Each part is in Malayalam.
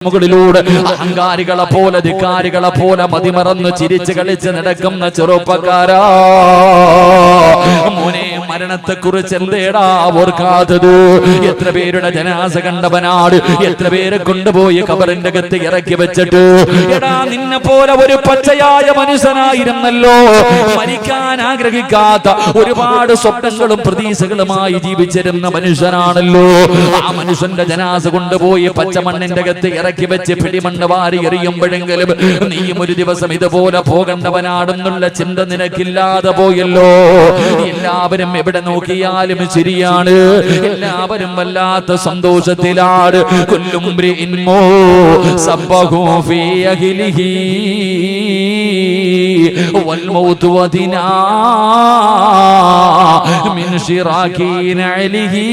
മുകളിലൂടെ അഹങ്കാരികളെ പോലെ ധിക്കാരികളെ പോലെ മതിമറന്ന് ചിരിച്ച് കളിച്ച് നടക്കുന്ന ചെറുപ്പക്കാരാ, മോനെ മരണത്തെ കുറിച്ച് എന്തേടാ ഓർക്കാത്തത്? എത്ര പേരുടെ ജനാസ കണ്ടവനാട്, എത്ര പേരെ കൊണ്ടുപോയി ഖബറിന്റെ അകത്ത് ഇറക്കി വെച്ചിട്ട്, എടാ നിന്നെ പോലെ ഒരു പച്ചയായ മനുഷ്യനായിരുന്നല്ലോ, മരിക്കാൻ ആഗ്രഹിക്കാത്ത ഒരുപാട് സ്വപ്നങ്ങളും പ്രതീക്ഷകളുമായി ജീവിച്ചിരുന്ന മനുഷ്യനാണല്ലോ. ആ മനുഷ്യന്റെ ജനാസ കൊണ്ടുപോയി പച്ചമണ്ണിന്റെ അകത്ത് ഇറക്കി വെച്ച് പിടിമണ്ണ് വാരി എറിയുമ്പോഴെങ്കിലും നീയും ഒരു ദിവസം ഇതുപോലെ പോകേണ്ടവനാണെന്നുള്ള ചിന്ത നിനക്കില്ലാതെ പോയല്ലോ. എല്ലാവരും എവിടെ നോക്കിയാലും ശരിയാണ്, എല്ലാവരും വല്ലാത്ത സന്തോഷത്തിലാണ്. കുല്ലും മ്രിഇൻ സബ്ബഹു ഫീ അഹ്ലിഹി വൽ മൗതു വദിനാ മിൻ ശിറാകി നഅലിഹി.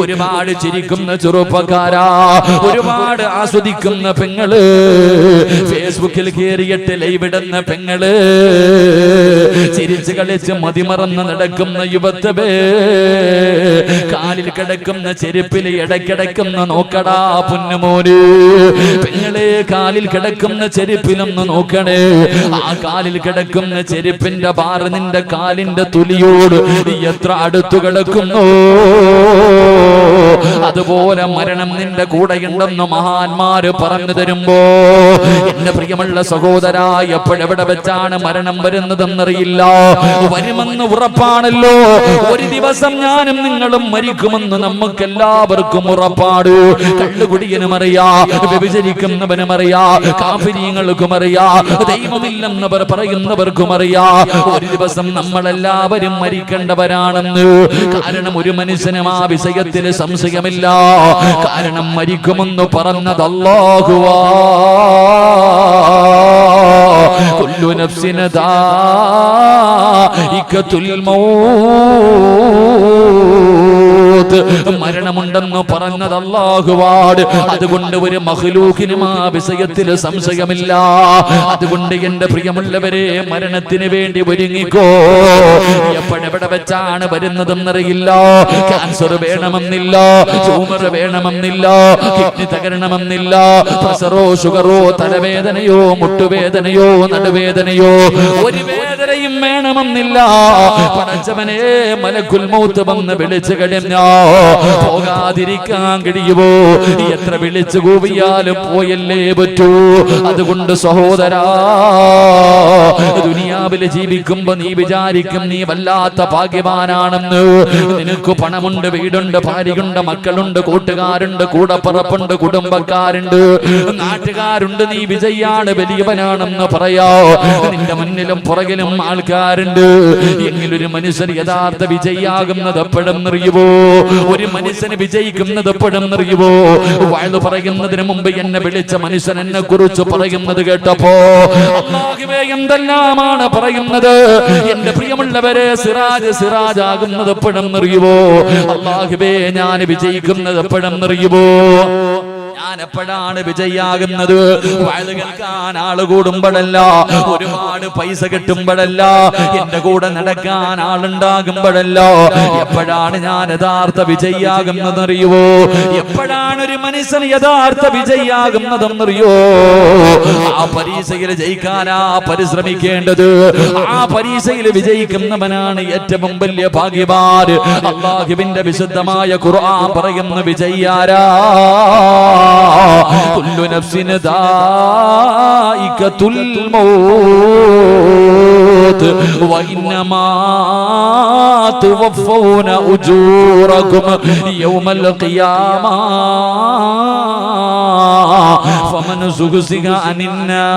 ഒരുപാട് ചിരിക്കുന്ന ചെറുപ്പക്കാരാ, ഒരുപാട് ആസ്വദിക്കുന്ന പെങ്ങള്, ഫേസ്ബുക്കിൽ കയറിയിട്ട് ലൈവിടുന്ന പെങ്ങള്, ചിരിച്ച് കളിച്ച് മതിമറന്ന് നടക്കുന്ന യുവത്വേ, കാലിൽ കിടക്കുന്ന ചെരുപ്പിൽ ഇടയ്ക്കിടയ്ക്കുന്ന നോക്കടാ പൊന്നുമോന്. പെങ്ങളെ കാലിൽ കിടക്കുന്ന ചെരുപ്പിലൊന്ന് നോക്കണേ. ആ കാലിൽ കിടക്കുന്ന ചെരുപ്പിന്റെ ബാർ നിന്റെ കാലിന്റെ തുലിയോട് എത്ര അടുത്തു കിടക്കുന്നു. അതുപോലെ മരണം നിന്റെ കൂടെയുണ്ടെന്ന് മഹാന്മാര് പറഞ്ഞു തരുമ്പോ, എന്റെ പ്രിയമുള്ള സഹോദരാ, എപ്പോഴെവിടെ വെച്ചാണ് മരണം വരുന്നതെന്നറിയില്ല. വരുമെന്ന് ഉറപ്പാണല്ലോ. ഒരു ദിവസം ഞാനും നിങ്ങളും മരിക്കുമെന്ന് നമുക്കെല്ലാവർക്കും ഉറപ്പാട്. കള്ളുകുടിയനും അറിയാ, വ്യഭിചരിക്കുന്നവനും അറിയാ, കാഫിരീങ്ങൾക്കും അറിയാ, ദൈവമില്ലെന്നവർ പറയുന്നവർക്കും അറിയാ, ഒരു ദിവസം നമ്മളെല്ലാവരും മരിക്കേണ്ടവരാണെന്ന്. കാരണം ഒരു മനുഷ്യനും ആ വിഷയത്തിൽ സംശയമില്ല. കാരണം മരിക്കുമെന്ന് പറഞ്ഞത് അല്ലാഹുവാ. കുല്ലു നഫ്സിൻ ദാഇഖത്തുൽ മൗത്ത്, മരണമുണ്ടെന്ന് പറഞ്ഞത് അല്ലാഹുവാണ്. അതുകൊണ്ട് ഒരു മഖ്ലൂഖിനും ആ വിഷയത്തിൽ സംശയമില്ല. അതുകൊണ്ട് എന്റെ പ്രിയമുള്ളവരെ, മരണത്തിന് വേണ്ടി ഒരുങ്ങിക്കോ. എപ്പോഴെവിടെ വെച്ചാണ് വരുന്നതെന്നറിയില്ല. ക്യാൻസർ വേണമെന്നില്ല, ട്യൂമർ വേണമെന്നില്ല, കിഡ്നി തകരണമെന്നില്ല, പ്രഷറോ ഷുഗറോ തലവേദനയോ മുട്ടുവേദനയോ നടുവേദനയോ ഒരു വേദനയും വേണമെന്നില്ല. പടച്ചവനെ, മലക്കുൽ മൗത്ത് വന്ന് വിളിച്ചു കഴിഞ്ഞാ പോകാതിരിക്കാൻ കഴിയുമോ? എത്ര വിളിച്ചു കൂവിയാലും പോയല്ലേ പറ്റൂ. അതുകൊണ്ട് സഹോദരാ, ദുനിയാവിൽ ജീവിക്കുമ്പോ നീ വിചാരിക്കും നീ വല്ലാത്ത ഭാഗ്യവാനാണെന്ന്. നിനക്ക് പണമുണ്ട്, വീടുണ്ട്, ഭാര്യയുണ്ട്, മക്കളുണ്ട്, കൂട്ടുകാരുണ്ട്, കൂടപ്പറപ്പുണ്ട്, കുടുംബക്കാരുണ്ട്, നാട്ടുകാരുണ്ട്, നീ വിജയാണ്, വലിയവനാണെന്ന് പറയാ. നിന്റെ മുന്നിലും പുറകിലും ആൾക്കാരുണ്ട്. എങ്കിലൊരു മനുഷ്യൻ യഥാർത്ഥ വിജയിയാകുന്നത് എപ്പോഴെന്നറിയുവോ? ഒരു മനുഷ്യന് വിജയിക്കുന്നത് എപ്പോഴെന്നറിയുവോ? വയലു പറയുന്നതിന് മുമ്പ് എന്നെ വിളിച്ച മനുഷ്യൻ എന്നെ കുറിച്ച് പറയുന്നത് കേട്ടപ്പോ അല്ലാഹുവേ, എന്തെല്ലാമാണ് പറയുന്നത്. എന്റെ പ്രിയമുള്ളവരെ, സിറാജ് ആകുന്നത് എപ്പോഴെന്നറിയുവോ? അല്ലാഹുവേ, ഞാൻ വിജയിക്കുന്നത് എപ്പോഴെന്നറിയുവോ? ഞാൻ എപ്പോഴാണ് വിജയിയാകുന്നത്? വയല് കേൾക്കാൻ ആള് കൂടുമ്പോഴല്ല, ഒരുപാട് പൈസ കിട്ടുമ്പോഴല്ല, എന്റെ കൂടെ നടക്കാൻ ആളുണ്ടാകുമ്പോഴല്ല. എപ്പോഴാണ് ഞാൻ യഥാർത്ഥ വിജയിയാകുന്നതെന്നറിയുവോ? എപ്പോഴാണ് ഒരു മനുഷ്യൻ യഥാർത്ഥ വിജയിയാകുന്നതെന്നറിയോ? ആ പരീക്ഷയിൽ ജയിക്കാനാ പരിശ്രമിക്കേണ്ടത്. ആ പരീക്ഷയിൽ വിജയിക്കുന്നവനാണ് ഏറ്റവും വലിയ ഭാഗ്യവാൻ. അല്ലാഹുവിന്റെ വിശുദ്ധമായ ഖുർആൻ പറയുന്ന വിജയിയാരാ? കുല്ലു നഫ്സിൻ ദാഇഖത്തുൽ മൗത്ത് വഇന്നമാ തുവഫൂന ഉജൂറകും യൗമൽ ഖിയാമ ഫമൻ സുഗ്സിഗ അനിന്നാർ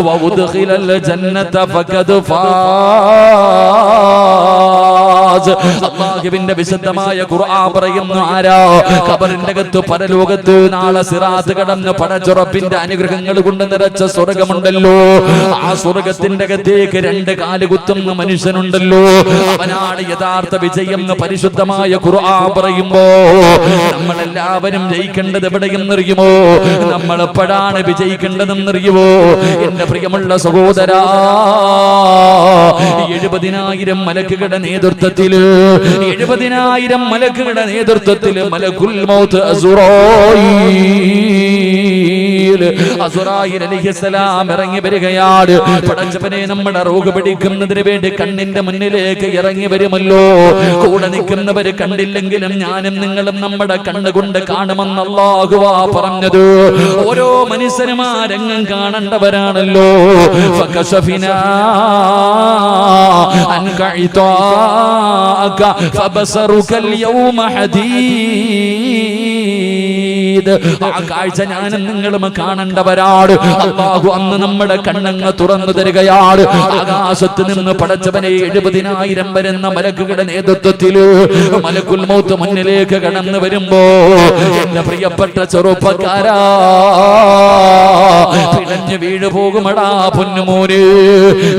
വഉദ്ഖിലൽ ജന്നത ഫഖദ് ഫാസ്. അല്ലാഹുവിന്റെ വിശുദ്ധമായ ഖുർആൻ പറയുന്നു, ആരാ ഖബറിന്റെ അകത്ത് പരലോകത്ത് നാളെ സിറാത്ത് കടന്ന് പടച്ചുറപ്പിന്റെ അനുഗ്രഹങ്ങൾ കൊണ്ട് നിറച്ച സ്വർഗമുണ്ടല്ലോ. ആ സ്വർഗത്തിന്റെ അകത്തേക്ക് രണ്ട് കാല് കുത്തുന്ന മനുഷ്യനുണ്ടല്ലോ. അവനാണ് യഥാർത്ഥ വിജയം എന്ന് പരിശുദ്ധമായ ഖുർആൻ പറയുമ്പോ, നമ്മളെല്ലാവരും ജയിക്കേണ്ടത് എവിടെയെന്നറിയുമോ? നമ്മൾ എപ്പോഴാണ് വിജയിക്കേണ്ടതെന്നറിയുമോ? എന്റെ പ്രിയമുള്ള സഹോദരാ, 70,000 മലക്കുകളുടെ നേതൃത്വത്തിൽ നേതൃത്വത്തില് 70,000 മലക്കുകളുടെ നേതൃത്വത്തില് മലക്കുൽ മൗത്ത് അസ്റായീൽ അലൈഹിസ്സലാം ഇറങ്ങി വരികയാണ്. പടച്ചവനെ, നമ്മുടെ റൂഹ് പിടിക്കുന്നതിന് വേണ്ടി കണ്ണിന്റെ മുന്നിലേക്ക് ഇറങ്ങി വരുമല്ലോ. കൂടെ നിൽക്കുന്നവര് കണ്ടില്ലെങ്കിലും ഞാനും നിങ്ങളും നമ്മുടെ കണ്ണുകൊണ്ട് കാണുമെന്ന് അല്ലാഹുവാ പറഞ്ഞത്. ഓരോ മനുഷ്യന്മാരങ്ങും കാണേണ്ടവരാണല്ലോ. ഫകശഫിനാ അൻക ഇതാഅക ഫബസറുകൽ യൗമ ഹദീദ്. ആ കാഴ്ച ഞാനും നിങ്ങളും കാണേണ്ടവരാണ്. അല്ലാഹു അന്ന് നമ്മുടെ കണ്ണങ്ങ് തുറന്നു തരികയാണ്. ആകാശത്ത് നിന്ന് പടച്ചവനെ 70,000 വരുന്ന മലക്കുകളുടെ നേതൃത്വത്തില് മലക്കുൽ മൗത്ത് മുന്നിലേക്ക് കടന്നു വരുമ്പോ, എന്റെ പ്രിയപ്പെട്ട ചെറുപ്പക്കാരാ, പിടഞ്ഞു വീഴു പോകുമടാ പൊന്നുമോന്.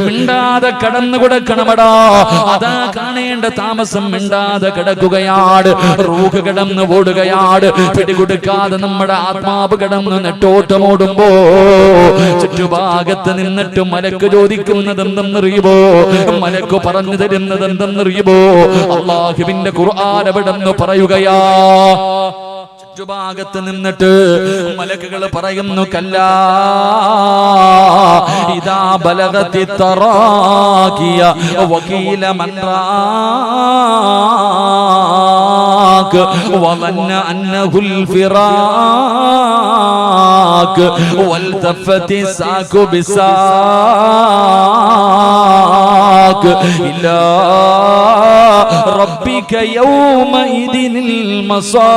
മിണ്ടാതെ കടന്നു കൊടുക്കണമടാ. അതാ കാണേണ്ട താമസം മിണ്ടാതെ കിടക്കുകയാണ്. റൂഹ് കിടന്ന് ഓടുകയാണ്. പിടികൊടുക്കാതെ നമ്മുടെ ആത്മാവ് കിടന്ന് നെട്ടോട്ടമോടുമ്പോ ചുറ്റുഭാഗത്ത് നിന്നിട്ട് മലക്ക് ചോദിക്കുന്നത് എന്തെന്നറിയുമോ? മലക്ക് പറഞ്ഞു തരുന്നത് എന്തെന്നറിയുമോ? അല്ലാഹുവിന്റെ ഖുർആൻ എവിടെന്ന് പറയുകയാ. ചുറ്റുഭാഗത്ത് നിന്നിട്ട് മലക്കുകൾ പറയുന്നു, കല്ലാ ഇദാ ബലഗതി തറാഖിയ വകീല മൻ റാഖ വമന്ന അന്നഹുൽ ഫിറാഖ് വൽതഫതി സാഖു ബിസാഖ് ഇല്ലാ റബ്ബിക യൗമഇദിനിൽ മസാഖ്.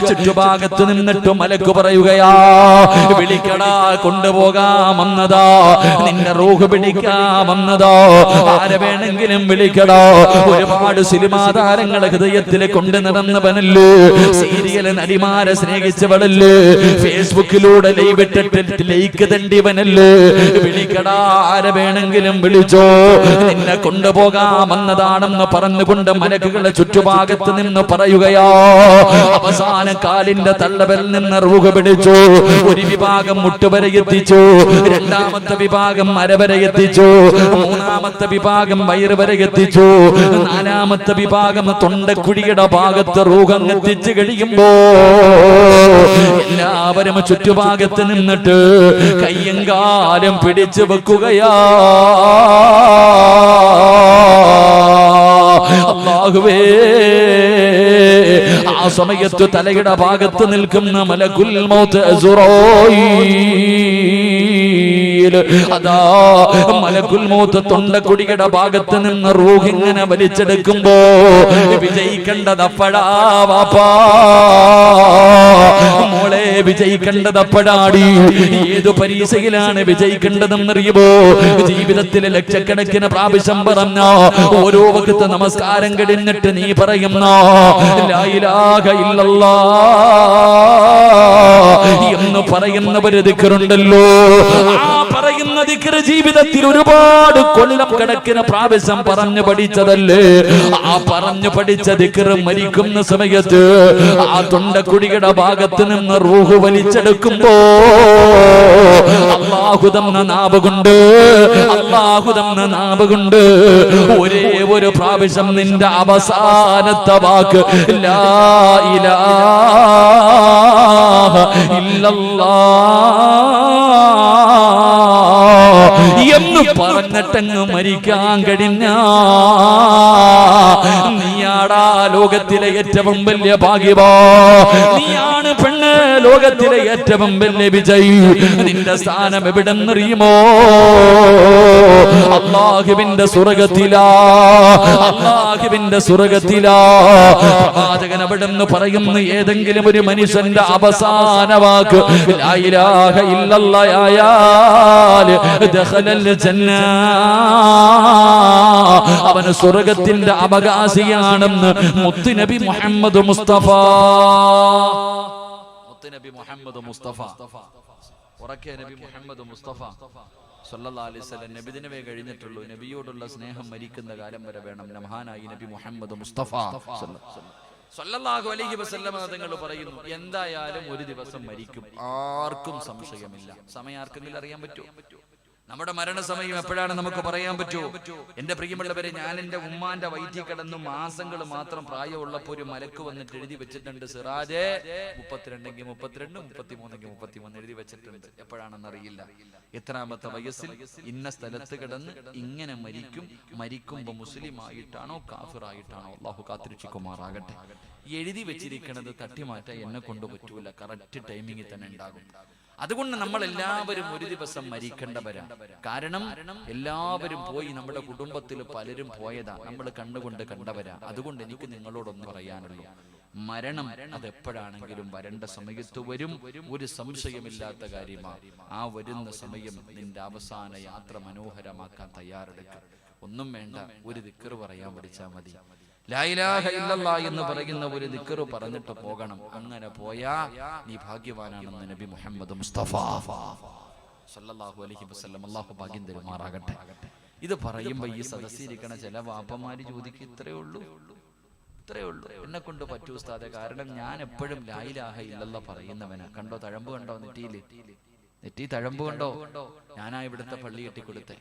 ചുറ്റുഭാഗത്ത് നിന്നിട്ട് മലക്ക് പറയുകയാ, വിളിക്കടാ, കൊണ്ടുപോകാമെന്നതാ, നിന്റെ റൂഹ് പിടിക്കാമെന്നതാ, ആരെ വേണമെങ്കിലും വിളിക്കടാ. ഒരുപാട് സിനിമാ താരങ്ങളെ ഹൃദയത്തിൽ കൊണ്ടു നടന്നവനല്ലേ, സീരിയൽ നടിമാരെ സ്നേഹിച്ചവളല്ലേ, ഫേസ്ബുക്കിലൂടെ ലൈവ് ഇട്ടിട്ട് ലൈക്ക് തണ്ടിവനല്ലേ, വിളിക്കടാ, ആരെ വേണമെങ്കിലും വിളിച്ചോ, നിന്നെ കൊണ്ടുപോകാമെന്നതാണെന്ന് പറഞ്ഞുകൊണ്ട് മലക്കുകളെ ചുറ്റുഭാഗത്ത് നിന്ന് പറയുകയാ. അവസാന കാലിന്റെ തള്ളവരിൽ നിന്ന് റൂഹ് പിടിച്ചു. ഒരു വിഭാഗം മുട്ടുവരെ എത്തിച്ചു, രണ്ടാമത്തെ വിഭാഗം അരവരെ എത്തിച്ചു, മൂന്നാമത്തെ വിഭാഗം വയറ് വരെ എത്തിച്ചു, നാലാമത്തെ വിഭാഗം തൊണ്ടക്കുഴിയുടെ ഭാഗത്ത് റൂഹ് എത്തിച്ചു കഴിയുമ്പോ എല്ലാവരും ചുറ്റുഭാഗത്ത് നിന്നിട്ട് കയ്യും കാലും പിടിച്ചു വെക്കുകയാ. അല്ലാഹുവേ, ആ സമയത്ത് തലയുടെ ഭാഗത്ത് നിൽക്കുന്ന മലക്കുൽ മൗത്ത് അസ്റായീൽ, അതാ മലക്കുൽ മൗത്ത് തൊണ്ടക്കുടിയുടെ ഭാഗത്ത് നിന്ന് റൂഹ് ഇങ്ങനെ വലിച്ചെടുക്കുമ്പോ വിജയിക്കേണ്ടതപ്പടാ വാപ്പാ, മോളെ വിജയിക്കേണ്ടതപ്പടാടി. ഏതു പരീക്ഷയിലാണ് വിജയിക്കേണ്ടതെന്നറിയുമോ? ജീവിതത്തിലെ ലക്ഷക്കണക്കിന് പ്രാവശ്യം പറഞ്ഞ ഓരോ വഖത്ത് നമസ്കാരം കഴിഞ്ഞിട്ട് നീ പറയുന്ന ലാ ഇലാഹ ഇല്ലല്ലാഹ് എന്ന് പറയുന്നവര് ദിക്റുണ്ടല്ലോ. ആ പറയുന്ന ദിക്ർ ജീവിതത്തിൽ ഒരുപാട് കൊല്ലം കണക്കിന് പ്രാവശ്യം പറഞ്ഞു പഠിച്ചതല്ലേ. ആ പറഞ്ഞു പഠിച്ച ദിക്ർ മരിക്കുന്ന സമയത്ത് ആ തൊണ്ടക്കുടിയുടെ ഭാഗത്ത് നിന്ന് റൂഹ് വലിച്ചെടുക്കുമ്പോ അല്ലാഹു തന്ന നാവ് കൊണ്ട്, അല്ലാഹു തന്ന നാവ് കൊണ്ട് ഒരേ ഒരു പ്രാവശ്യം നിന്റെ അവസാനത്തെ വാക്ക് ലാ ഇലാഹ ഇല്ലല്ലാഹ് എന്ന് പറഞ്ഞിട്ടങ്ങ് മരിക്കാൻ കഴിഞ്ഞ നീയാടാ ലോകത്തിലെ ഏറ്റവും വലിയ ഭാഗ്യവാ. നീയാണ് പെണ്ണ് ലോകത്തിലെ ഏറ്റവും വലിയ വിജയി. നിന്റെ സ്ഥാനം എവിടെന്നറിയുമോ? അല്ലാഹുവിന്റെ സ്വർഗ്ഗത്തിലാ, അല്ലാഹുവിന്റെ സ്വർഗ്ഗത്തിലാ. പ്രവാചകൻ അവിടെന്ന് പറയുന്നു, ഏതെങ്കിലും ഒരു മനുഷ്യന്റെ അവസാന വാക്ക് ലാ ഇലാഹ ഇല്ലല്ലാഹ് ആയാൽ ദഖലൽ ജന്ന, അവൻ സ്വർഗ്ഗത്തിന്റെ അവകാശിയാണെന്ന് മുത്തുനബി മുഹമ്മദ് മുസ്തഫ. മുത്തുനബി മുഹമ്മദ് മുസ്തഫ, ഉറക്കെ നബി മുഹമ്മദ് മുസ്തഫ സല്ലല്ലാഹു അലൈഹി വസല്ലം. നബിദിനമേ കഴിഞ്ഞിട്ടുള്ളൂ. നബിയോടുള്ള സ്നേഹം മരിക്കുന്ന കാലം വരെ വേണം. മഹാനായി നബി മുഹമ്മദ് മുസ്തഫ സല്ലല്ലാഹു അലൈഹി വസല്ലം തങ്ങൾ പറയുന്നു, എന്തായാലും ഒരു ദിവസം മരിക്കും, ആർക്കും സംശയമില്ല. സമയം ആർക്കെങ്കിലും അറിയാൻ പറ്റുമോ? നമ്മുടെ മരണസമയം എപ്പോഴാണ് നമുക്ക് പറയാൻ പറ്റുമോ? എന്റെ പ്രിയമുള്ളവരെ, ഞാൻ എന്റെ ഉമ്മാന്റെ വയറ്റിൽ കിടന്നു മാസങ്ങൾ മാത്രം പ്രായമുള്ളപ്പോ ഒരു മലക്ക് വന്നിട്ട് എഴുതി വെച്ചിട്ടുണ്ട്, സിറാജേ 32 32, 33 33 എഴുതി വെച്ചിട്ടുണ്ട്. എപ്പോഴാണെന്ന് അറിയില്ല. എത്രാമത്തെ വയസ്സിൽ ഇന്ന സ്ഥലത്ത് കിടന്ന് ഇങ്ങനെ മരിക്കും, മരിക്കുമ്പോ മുസ്ലിം ആയിട്ടാണോ കാഫിറായിട്ടാണോ, അള്ളാഹു കാത്തിരക്ഷിക്കുമാറാകട്ടെ. എഴുതി വെച്ചിരിക്കുന്നത് തട്ടിമാറ്റാൻ എന്നെ കൊണ്ട് പറ്റൂല, കറക്റ്റ് ടൈമിങ്ങിൽ തന്നെ ഉണ്ടാകും. അതുകൊണ്ട് നമ്മൾ എല്ലാവരും ഒരു ദിവസം മരിക്കേണ്ടവരാണ്. കാരണം എല്ലാവരും പോയി, നമ്മുടെ കുടുംബത്തിൽ പലരും പോയതാ, നമ്മൾ കണ്ടുകൊണ്ട് കണ്ടവരാ. അതുകൊണ്ട് എനിക്ക് നിങ്ങളോടൊന്ന് പറയാനുള്ളൂ, മരണം അതെപ്പോഴാണെങ്കിലും വരേണ്ട സമയത്ത് വരും, ഒരു സംശയമില്ലാത്ത കാര്യമാണ്. ആ വരുന്ന സമയം നിന്റെ അവസാന യാത്ര മനോഹരമാക്കാൻ തയ്യാറെടുക്കുക. ഒന്നും വേണ്ട, ഒരു ദിക്ർ പറയാൻ പഠിച്ചാൽ മതി. ലാ ഇലാഹ ഇല്ലല്ലാഹ് എന്ന് പറയുന്ന ഒരു ദിക്ർ പറഞ്ഞിട്ട് പോകണം. അങ്ങനെ പോയാ നീ ഭാഗ്യവാനാണെന്ന് നബി മുഹമ്മദ് മുസ്തഫ സല്ലല്ലാഹു അലൈഹി വസല്ലം. അല്ലാഹു ഭാഗ്യം തരുമാറാകട്ടെ. ഇത് പറയുമ്പോ ഈ സദസ്സിരിക്കണ ചില വാപ്പമാര് ചോദിക്കും, ഇത്രയേ ഉള്ളൂ, എന്നെ കൊണ്ട് പറ്റൂ ഉസ്താദേ, കാരണം ഞാൻ എപ്പോഴും ലാ ഇലാഹ ഇല്ലല്ലാഹ് പറയുന്നവനാ. കണ്ടോ തഴമ്പ് കണ്ടോ, നെറ്റി തഴമ്പ് കണ്ടോ? ഞാനാ ഇവിടുത്തെ പള്ളി കെട്ടിക്കൊടുത്തേ,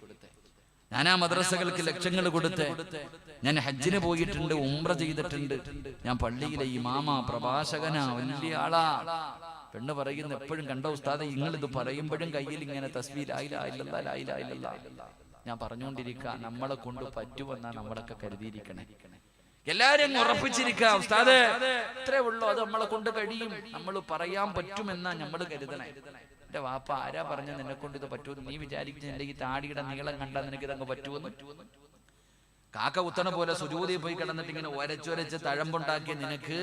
ഞാനാ മദ്രസകൾക്ക് ലക്ഷങ്ങൾ കൊടുത്ത്, ഞാൻ ഹജ്ജിന് പോയിട്ടുണ്ട്, ഉംറ ചെയ്തിട്ടുണ്ട്, ഞാൻ പള്ളിയിലെ ഇമാമ, പ്രഭാഷകനാ, വലിയ ആളാ. പെണ്ണ് പറയുന്ന എപ്പോഴും, കണ്ടോ ഉസ്താദേ നിങ്ങൾ ഇത് പറയുമ്പോഴും കയ്യിൽ ഇങ്ങനെ തസ്ബീഹ് ലാ ഇലാഹ ഇല്ലല്ലാഹ് ലാ ഇലാഹ ഇല്ലല്ലാഹ്. ഞാൻ പറഞ്ഞുകൊണ്ടിരിക്കുക, നമ്മളെ കൊണ്ട് പറ്റുമെന്നാ നമ്മളൊക്കെ കരുതിയിരിക്കണേ. എല്ലാരും ഉറപ്പിച്ചിരിക്കുക, ഉസ്താദേ ഇത്രേ ഉള്ളൂ, അത് നമ്മളെ കൊണ്ട് കഴിയും, നമ്മൾ പറയാൻ പറ്റുമെന്നാ നമ്മൾ കരുതണേ. എന്റെ വാപ്പ ആരാ പറഞ്ഞ നിന്നെ കൊണ്ട് ഇത് പറ്റുമെന്ന്? നീ വിചാരിക്കുന്ന ഈ താടിയുടെ നീളം കണ്ടാൽ നിനക്ക് ഇതങ്ങ് പറ്റുമെന്ന്? കാക്ക കുത്തണ പോലെ സുജൂദിൽ പോയി കിടന്നിട്ട് ഇങ്ങനെ ഒരച്ചൊരച്ച് തഴമ്പുണ്ടാക്കിയ നിനക്ക്,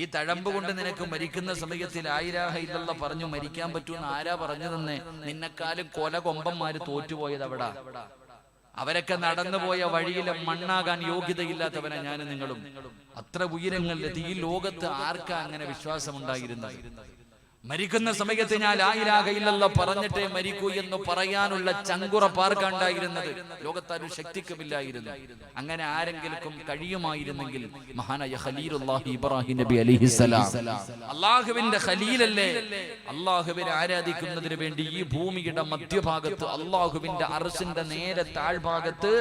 ഈ തഴമ്പ് കൊണ്ട് നിനക്ക് മരിക്കുന്ന സമയത്തിൽ ലാ ഇലാഹ ഇല്ലല്ലാഹ് പറഞ്ഞു മരിക്കാൻ പറ്റുമെന്ന് ആരാ പറഞ്ഞു തന്നെ? നിന്നെക്കാളും കൊല കൊമ്പന്മാര് തോറ്റുപോയത് അവിടെ. അവരൊക്കെ നടന്നുപോയ വഴിയിലെ മണ്ണാകാൻ യോഗ്യതയില്ലാത്തവനാ ഞാനും നിങ്ങളും. അത്ര ഉയരങ്ങളിലെത്തി. ഈ ലോകത്ത് ആർക്കാ അങ്ങനെ വിശ്വാസമുണ്ടായിരുന്നത്? മരിക്കുന്ന സമയത്ത് ഞാൻ ലാ ഇലാഹ ഇല്ലല്ലാഹ് പറഞ്ഞിട്ടേ മരിക്കൂ എന്ന് പറയാനുള്ള ചങ്കുറപ്പാർക്കുണ്ടായിരുന്നത്? ലോകത്താരും ശക്തിക്കുമില്ലായിരുന്നു. അങ്ങനെ ആരെങ്കിലും കഴിയുമായിരുന്നെങ്കിൽ മഹാനായ ഖലീലുല്ലാഹി ഇബ്രാഹിം നബി അലൈഹിസ്സലാം, അല്ലാഹുവിന്റെ ഖലീലല്ലേ, അല്ലാഹുവിനെ ആരാധിക്കുന്നതിന് വേണ്ടി ഈ ഭൂമിയുടെ മധ്യഭാഗത്ത് അല്ലാഹുവിന്റെ അർശിന്റെ നേരെ താഴ്ഭാഗത്ത്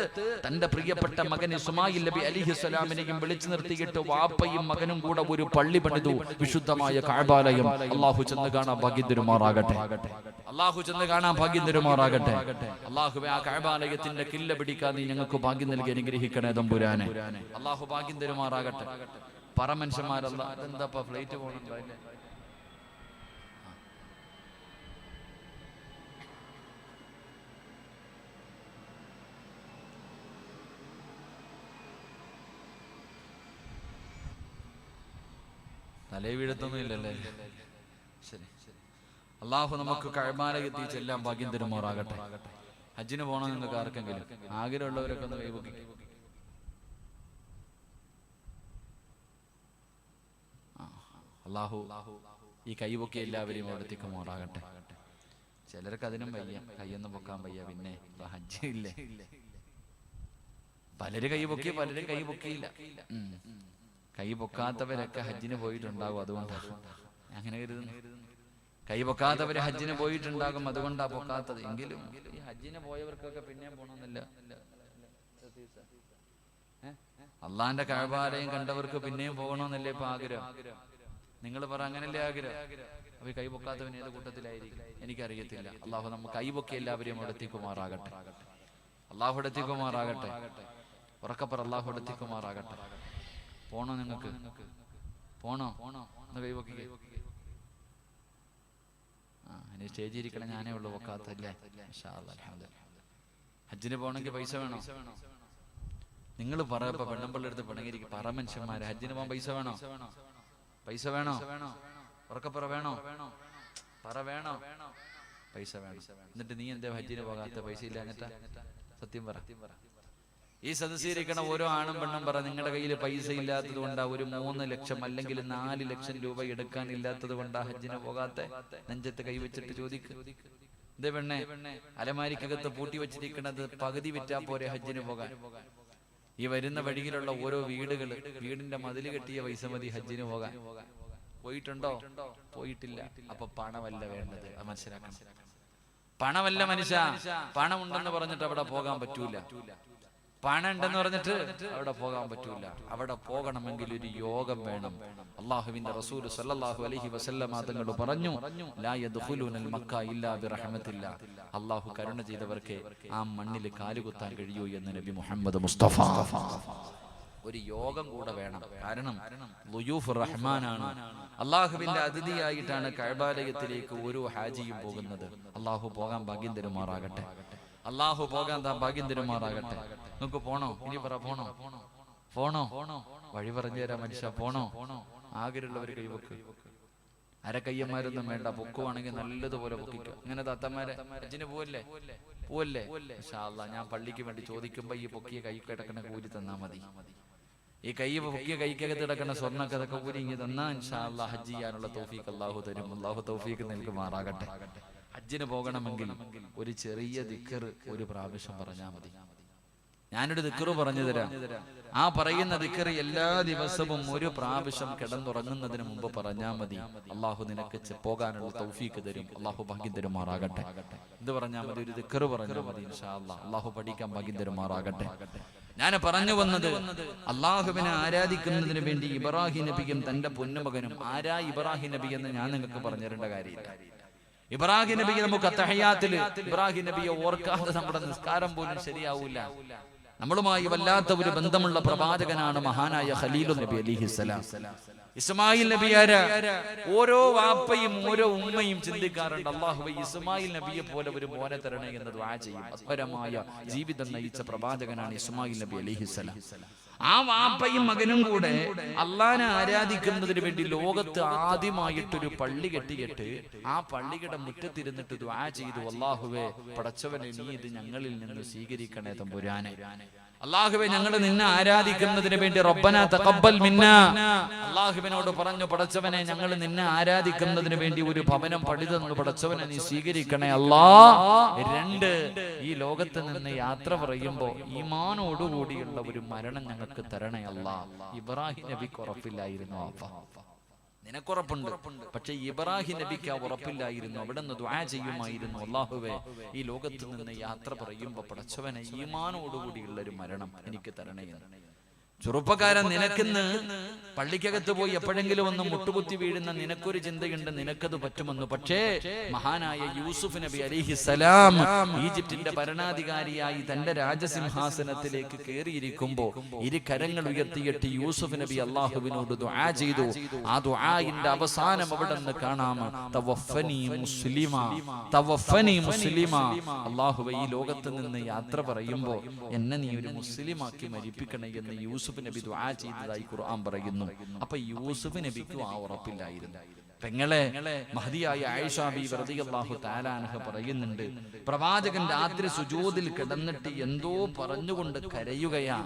തന്റെ പ്രിയപ്പെട്ട മകൻ ഇസ്മായിൽ നബി അലൈഹിസ്സലാമിനെയും വിളിച്ചു നിർത്തിയിട്ട് വാപ്പയും മകനും കൂടെ ഒരു പള്ളി പണിതു, വിശുദ്ധമായ കഅബാലയം. അല്ലാഹു ചെന്ന് കാണാൻ ഭാഗ്യം തരുമാറാകട്ടെ. അല്ലാഹു ചെന്ന് കാണാൻ ഭാഗ്യം തരുമാറാകട്ടെ. അല്ലാഹുവേ, ആ കഅബാലയത്തിന്റെ കില്ല പിടിക്കാൻ നീ ഞങ്ങൾക്ക് ഭാഗ്യം നൽകി അനുഗ്രഹിക്കണേ തമ്പുരാനെ. അല്ലാഹു ഭാഗ്യം തരുമാറാകട്ടെ. പറ മനുഷ്യന്മാരല്ല, എന്താ ഫ്ലൈറ്റ് പോകണുണ്ടോ? തലേ വീഴത്തൊന്നും ഇല്ലല്ലേ? ശരി. അള്ളാഹു നമുക്ക് കഅബാലയത്തിൽ ചെല്ലാൻ ഭാഗ്യം തരുമാറാകട്ടെ. ഹജ്ജിന് പോകണം നിങ്ങൾക്ക് ആർക്കെങ്കിലും ആഗ്രഹമുള്ളവരൊക്കെ ഒന്ന് കൈപൊക്കി. അള്ളാഹു ഈ കൈപൊക്കി എല്ലാവരെയും അവിടത്തേക്കുമാറാകട്ടെ. ചിലർക്ക് അതിനും വയ്യ, കൈയൊന്നും പൊക്കാൻ വയ്യ, പിന്നെ ഹജ്ജ് ഇല്ലേ? പലര് കൈപൊക്കി, പലരും കൈപൊക്കിയില്ല. കൈ പൊക്കാത്തവരൊക്കെ ഹജ്ജിന് പോയിട്ടുണ്ടാകും, അതുകൊണ്ടാണ് അങ്ങനെ കരുതുന്നു. കൈ പൊക്കാത്തവര് ഹജ്ജിന് പോയിട്ടുണ്ടാകും, അതുകൊണ്ടാ പൊക്കാത്തത്. എങ്കിലും ഈ ഹജ്ജിന് പോയവർക്കൊക്കെ പിന്നെയും പോണമെന്നില്ല. അള്ളാന്റെ കഅബാലയം കണ്ടവർക്ക് പിന്നെയും പോകണമെന്നല്ലേ ഇപ്പൊ ആഗ്രഹം? നിങ്ങൾ പറ, അങ്ങനല്ലേ ആഗ്രഹം? അപ്പൊ കൈ പൊക്കാത്തവൻ ഏത് കൂട്ടത്തിലായിരിക്കും എനിക്കറിയത്തില്ല. അള്ളാഹു നമുക്ക് കൈ പൊക്കി എല്ലാവരെയും എടുത്തിക്കുമാറാകട്ടെ. അള്ളാഹു എടുത്തിക്കുമാറാകട്ടെ. ഉറക്കപ്പറ, അള്ളാഹു എടുത്തിക്കുമാറാകട്ടെ. പോണോ നിങ്ങൾക്ക്? പോണോ? ഒന്ന് കൈപൊക്കി. ഇനി സ്റ്റേജിൽ ഇരിക്കണം, ഞാനേ ഉള്ളു പൊക്കാത്തല്ലേ. ഹജ്ജിന് പോകണമെങ്കിൽ പൈസ വേണോ? നിങ്ങൾ പറയപ്പോ പെണ്ണമ്പള്ളി എടുത്ത് പിണങ്ങിയിരിക്കും. പറ മനുഷ്യന്മാരെ, ഹജ്ജിന് പോകാൻ പൈസ വേണോ? പൈസ വേണോ? ഉറക്കപ്പറ, വേണോ? പറ, വേണോ? പൈസ വേണം. എന്നിട്ട് നീ എന്താ ഹജ്ജിന് പോകാത്ത? പൈസ ഇല്ല എന്നിട്ടാ? സത്യം പറ. ഈ സദസ്സിരിക്കണ ഓരോ ആണും പെണ്ണും പറ, നിങ്ങളുടെ കയ്യിൽ പൈസ ഇല്ലാത്തത് കൊണ്ടാ, ഒരു 3 ലക്ഷം അല്ലെങ്കിൽ 4 ലക്ഷം രൂപ എടുക്കാൻ ഇല്ലാത്തത് കൊണ്ടാ ഹജ്ജിന് പോകാത്ത? നെഞ്ചത്ത് കൈവച്ചിട്ട് ചോദിക്ക്. ഇതേ പെണ്ണെ, അലമാരിക്കകത്ത് പൂട്ടി വെച്ചിരിക്കണത് പകുതി വിറ്റാ പോരെ ഹജ്ജിന് പോകാൻ? ഈ വരുന്ന വഴിയിലുള്ള ഓരോ വീടിന്റെ മതില് കെട്ടിയ പൈസ മതി ഹജ്ജിന് പോകാൻ. പോയിട്ടുണ്ടോ? പോയിട്ടില്ല. അപ്പൊ പണമല്ല വേണ്ടത്, അത് മനസ്സിലാക്കണം. പണമല്ല മനുഷ്യ, പണം ഉണ്ടെന്ന് പറഞ്ഞിട്ട് അവിടെ പോകാൻ പറ്റൂല. പണം ഉണ്ടെന്ന് പറഞ്ഞിട്ട് അവിടെ പോകാൻ പറ്റൂല. അവിടെ പോകണമെങ്കിൽ ഒരു യോഗം വേണം. അല്ലാഹുവിന്റെ റസൂൽ സല്ലല്ലാഹു അലൈഹി വസല്ലമ തങ്ങൾ പറഞ്ഞു, ലാ യദ്ഖുലൂനൽ മക്ക ഇല്ലാ ബിറഹ്മത്തില്ലാ. അല്ലാഹു കരുണ ചെയ്തവർക്ക് ആ മണ്ണിൽ കാലുകുത്താൻ കഴിയൂ എന്ന് നബി മുഹമ്മദ് മുസ്തഫ. ഒരു യോഗം കൂടെ വേണം. കാരണം ളുയൂഫുർ റഹ്മാനാണ്, അള്ളാഹുവിന്റെ അതിഥിയായിട്ടാണ് കഅബാലയത്തിലേക്ക് ഓരോ ഹാജിയും പോകുന്നത്. അള്ളാഹു പോകാൻ ഭാഗ്യം തരുമാറാകട്ടെ. അള്ളാഹു പോകാൻ ഭാഗ്യം തരുമാറാകട്ടെ. നമുക്ക് പോണോ? ഇനി പറ, പോണോ? വഴി പറഞ്ഞു തരാം മനുഷ്യ. പോണോ? ആഗ്രഹമുള്ളവർ കൈവക്ക്. അരക്കയ്യന്മാരൊന്നും വേണ്ട, പൊക്കുവാണെങ്കിൽ നല്ലതുപോലെ പൊക്കിക്കോ. ഇങ്ങനെ താത്തമാരെ ഹജ്ജിന് പോവല്ലേ? ഇൻഷാ അല്ലാഹ് ഞാൻ പള്ളിക്ക് വേണ്ടി ചോദിക്കുമ്പോ ഈ പൊക്കിയ കൈ കിടക്കുന്ന കൂലി തന്നാ മതി. ഈ കൈ പൊക്കിയ കൈക്കകത്ത് കിടക്കുന്ന സ്വർണ്ണൊക്കെ അതൊക്കെ കൂലി ഇങ്ങ് തന്നാ ഇൻഷാ അല്ലാഹ് ഹജ്ജ് ചെയ്യാനുള്ള തൗഫീഖ് അല്ലാഹു തരും. അല്ലാഹു തൗഫീഖ് നൽകുമാറാകട്ടെ. ഹജ്ജിന് പോകണമെങ്കിൽ ഒരു ചെറിയ ദിക്ർ ഒരു പ്രാവശ്യം പറഞ്ഞാൽ മതി. ഞാനൊരു ദിക്ർ പറഞ്ഞു തരാം. ആ പറയുന്ന ദിക്ർ എല്ലാ ദിവസവും ഒരു പ്രാവശ്യം കിടന്നുറങ്ങുന്നതിന് മുമ്പ് പറഞ്ഞാൽ മതി. അള്ളാഹു നിനക്ക് പോകാനുള്ള തൗഫീഖ് തരും. അള്ളാഹു ഭാഗ്യം തരുമാറാകട്ടെ. ഇത് പറഞ്ഞാൽ മതി, ഒരു ദിക്ർ പറഞ്ഞാൽ മതി. ഇൻഷാ അല്ലാഹ് അള്ളാഹു പഠിക്കാൻ ഭാഗ്യം തരുമാറാകട്ടെ. ഞാൻ പറഞ്ഞു വന്നത്, അള്ളാഹുവിനെ ആരാധിക്കുന്നതിന് വേണ്ടി ഇബ്രാഹിം നബിയും തന്റെ പൊന്നുമകനും. ആരാ ഇബ്രാഹിം നബി എന്ന് ഞാൻ നിങ്ങൾക്ക് പറഞ്ഞു തരേണ്ട കാര്യമില്ല. ഇബ്രാഹിം നബി നമുക്ക് തഹയ്യാത്തില് ഇബ്രാഹിം നബിയെ ഓർക്കാതെ നമ്മുടെ നിസ്കാരം പോലും ശരിയാവൂല. നമ്മളുമായി വല്ലാത്ത ഒരു ബന്ധമുള്ള പ്രവാചകനാണ് മഹാനായ ഖലീലുൻ നബി അലൈഹിസ്സലാം. ഇസ്മായിൽ നബി ആരാ? ഓരോ വാപ്പയും ഓരോ ഉമ്മയും ചിന്തിക്കാറുണ്ട്, അല്ലാഹുവേ ഇസ്മായിൽ നബിയെ പോലെ ഒരു മോനെ തരണേ എന്ന് ദുആ ചെയ്യും. അസ്വരമായ ജീവിതം നയിച്ച പ്രവാചകനാണ് ഇസ്മായിൽ നബി അലൈഹിസ്സലാം. ആ വാപ്പയും മകനും കൂടെ അള്ളാനെ ആരാധിക്കുന്നതിന് വേണ്ടി ലോകത്ത് ആദ്യമായിട്ടൊരു പള്ളി കെട്ടിയിട്ട് ആ പള്ളിയുടെ മുറ്റത്തിരുന്നിട്ട് ദുആ ചെയ്തു, അല്ലാഹുവേ പടച്ചവനെ നീ ഇത് ഞങ്ങളിൽ നിന്ന് സ്വീകരിക്കണേ തമ്പുരാനെ. അല്ലാഹുവേ ഞങ്ങൾ നിന്നെ ആരാധിക്കുന്നതിന് വേണ്ടി റബ്ബനാ തഖബ്ബൽ മിന്നാ. അല്ലാഹുവിനോട് പറഞ്ഞു, പടച്ചവനെ ഞങ്ങൾ നിന്നെ ആരാധിക്കുന്നതിന് വേണ്ടി ഒരു ഭവനം പണിതെന്ന് പടച്ചവനെ നീ സ്വീകരിക്കണേ അല്ലാ. 2, ഈ ലോകത്ത് നിന്ന് യാത്ര പറയുമ്പോ ഈമാനോടുകൂടിയുള്ള ഒരു മരണം ഞങ്ങൾക്ക് തരണേ അല്ലാ. ഇബ്രാഹിം നബിക്ക് ഉറപ്പില്ലായിരുന്നു. നിനക്കുറപ്പുണ്ട്, പക്ഷെ ഇബ്രാഹിം നബിക്ക് ആ ഉറപ്പില്ലായിരുന്നു. അവിടെ നിന്ന് ദുആ ചെയ്യുമായിരുന്നു, അല്ലാഹുവേ ഈ ലോകത്ത് നിന്ന് യാത്ര പറയുമ്പോ പടച്ചവനെ ഈമാനോടുകൂടിയുള്ള ഒരു മരണം എനിക്ക് തരണേ എന്ന്. ചെറുപ്പക്കാരൻ, നിനക്കിന്ന് പള്ളിക്കകത്ത് പോയി എപ്പോഴെങ്കിലും ഒന്ന് മുട്ടുകുത്തി വീഴുന്ന നിനക്കൊരു ചിന്തയുണ്ട്, നിനക്കത് പറ്റുമെന്ന്. പക്ഷേ മഹാനായ യൂസുഫ് നബി അലൈഹിസ്സലാം ഈജിപ്തിന്റെ ഭരണാധികാരിയായി തന്റെ രാജസിംഹാസനത്തിലേക്ക് കയറിയിരിക്കുമ്പോ ഇരു കരങ്ങൾ ഉയർത്തിയിട്ട് യൂസുഫ് നബി അള്ളാഹുവിനോട് ദുആ ചെയ്തു. ആ ദുആഇന്റെ അവസാനം അവിടെ നിന്ന് കാണാം, തവഫനി മുസ്ലിമാ, തവഫനി മുസ്ലിമാ. അള്ളാഹുവേ ഈ ലോകത്ത് നിന്ന് യാത്ര പറയുമ്പോ എന്നെ നീ ഒരു മുസ്ലിമാക്കി മരിപ്പിക്കണേ എന്ന് യൂസുഫ് നബി ദുആ ചെയ്തതായി ഖുർആൻ പറയുന്നു. അപ്പൊ യൂസുഫ് നബിക്ക് ആ ഉറപ്പില്ലായിരുന്നു. പെങ്ങളെ, മഹദിയായ ആയിഷ ബീവി റളിയല്ലാഹു തആല അൻഹ പറയുന്നുണ്ട്, പ്രവാചകൻ രാത്രി സുജൂദിൽ കിടന്നിട്ട് എന്തോ പറഞ്ഞുകൊണ്ട് കരയുകയാ.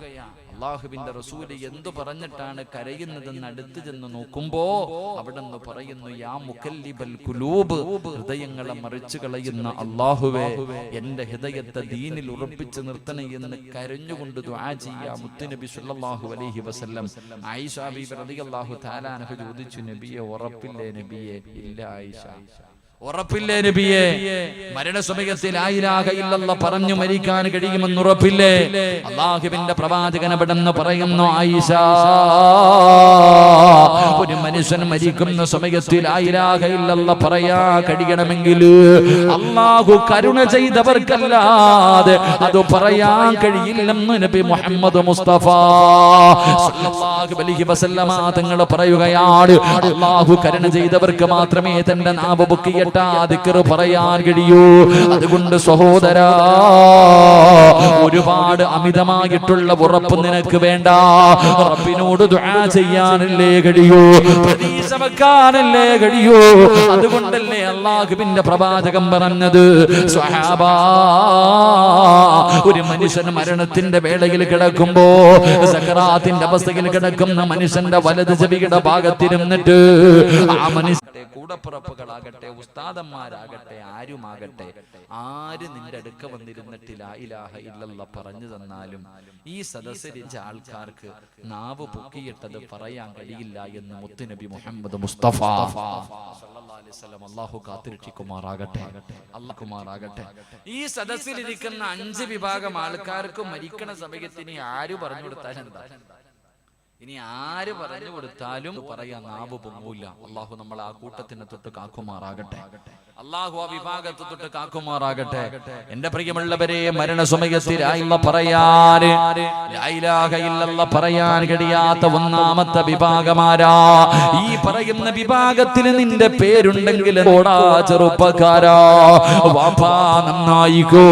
അല്ലാഹുവിന്റെ റസൂല് എന്തു പറഞ്ഞിട്ടാണ് കരയുന്നതെന്ന് അടുത്ത് ചെന്ന് നോക്കുമ്പോ അവിടെ നിന്ന് പറയുന്നു, യാ മുകല്ലിബൽ ഖുലൂബ്, ഹൃദയങ്ങളെ മറിച്ചു കളയുന്ന അല്ലാഹുവേ എന്റെ ഹൃദയത്തെ ദീനിൽ ഉറപ്പിച്ചു നിർത്തണേ എന്ന് കരഞ്ഞുകൊണ്ട് ദുആ ചെയ്യാ മുത്തുനബി സല്ലല്ലാഹു അലൈഹി വസല്ലം. ആയിഷ ബീവി റളിയല്ലാഹു തആല അൻഹ ചോദിച്ചു, നബിയെ ഉറപ്പില്ലേ നബിയെ? ഇല്ല ആയിഷ, ഉറപ്പില്ലേ നബിയെ? മരണസമയത്ത് ലാ ഇലാഹ ഇല്ലല്ലാഹ് പറഞ്ഞു മരിക്കാൻ കഴിയുമെന്ന് ഉറപ്പില്ലേ? അല്ലാഹുവിന്റെ പ്രവാചകൻ അവിടെന്ന് പറയുന്നു, ആയിഷ, ഒരു മനുഷ്യൻ മരിക്കുന്ന സമയത്ത് ലാ ഇലാഹ ഇല്ലല്ലാഹ് പറയാ കഴിയണമെങ്കിൽ അല്ലാഹു കരുണ ചെയ്തവർക്കല്ലാതെ അത് പറയാൻ കഴിയില്ലെന്ന് നബി മുഹമ്മദ് മുസ്തഫ സല്ലല്ലാഹു അലൈഹി വസല്ലമ തങ്ങൾ പറയുകയാണ്. അല്ലാഹു കരുണ ചെയ്തവർക്ക് മാത്രമേ തന്റെ നാവ് പൊക്കിയ ദിക്ർ പറയാൻ കഴിയൂ. അതുകൊണ്ട് സഹോദരാ, ഒരുപാട് അമിതമായിട്ടുള്ള ഉറപ്പ് നിനക്ക് വേണ്ട. റബ്ബിനോട് ദുആ ചെയ്യാനല്ലേ കഴിയൂ, പ്രതീക്ഷ വെക്കാനല്ലേ കഴിയൂ. അതുകൊണ്ടല്ലേ അല്ലാഹുവിന്റെ പ്രവാചകൻ പറഞ്ഞത്, സ്വഹാബാ, ഒരു മനുഷ്യൻ മരണത്തിന്റെ വേളയിൽ കിടക്കുമ്പോ, സക്കറാത്തിന്റെ അവസ്ഥയിൽ കിടക്കുന്ന മനുഷ്യന്റെ വലത് ചെവിയുടെ ഭാഗത്തിരുന്നിട്ട് ആ മനുഷ്യന്റെ കൂടപ്പുറപ്പുകളാകട്ടെ, ഉസ്താദന്മാരാകട്ടെ, ആരുമാകട്ടെ, ആര് നിന്റെ അടുക്ക വന്നിരുന്നിട്ട് ലാ ഇലാഹ ഇല്ലല്ലാഹ് പറഞ്ഞു തന്നാലും ഈ സദസ്സിരിച്ച ആൾക്കാർക്ക് നാവ് പൊക്കിയിട്ടത് പറയാൻ കഴിയില്ല എന്ന് മുത്തുനബി നബി മുഹമ്മദ് മുസ്തഫ സല്ലല്ലാഹു അലൈഹി വസല്ലം അല്ലാഹു കാത്തിരക്ഷിക്കുമാറാകട്ടെ. അല്ലാഹുമാറാകട്ടെ. ഈ സദസ്സിലിരിക്കുന്ന 5 വിഭാഗം ആൾക്കാർക്ക് മരിക്കണ സമയത്തിന് ആര് പറഞ്ഞു കൊടുത്താലും എന്താ, ഇനി ആര് പറഞ്ഞു കൊടുത്താലും പറയാ നാവ് പൊങ്ങൂല. അള്ളാഹു നമ്മൾ ആ കൂട്ടത്തിന് തൊട്ട് കാക്കുമാറാകട്ടെ. അള്ളാഹു ആ വിഭാഗത്തെ തൊട്ട് കാക്കുമാറാകട്ടെ. എന്റെ പ്രിയമുള്ളവരെ, മരണസമയത്തിൽ പറയാൻ ലാ ഇലാഹ ഇല്ലല്ലാഹ് പറയാൻ കഴിയാത്ത ഒന്നാമത്തെ വിഭാഗമാരാ. ഈ പറയുന്ന വിഭാഗത്തിൽ നിന്റെ പേരുണ്ടെങ്കിൽ ഓടാ ചെറുപ്പക്കാരാ, വാപ്പാ നന്നായിക്കോ.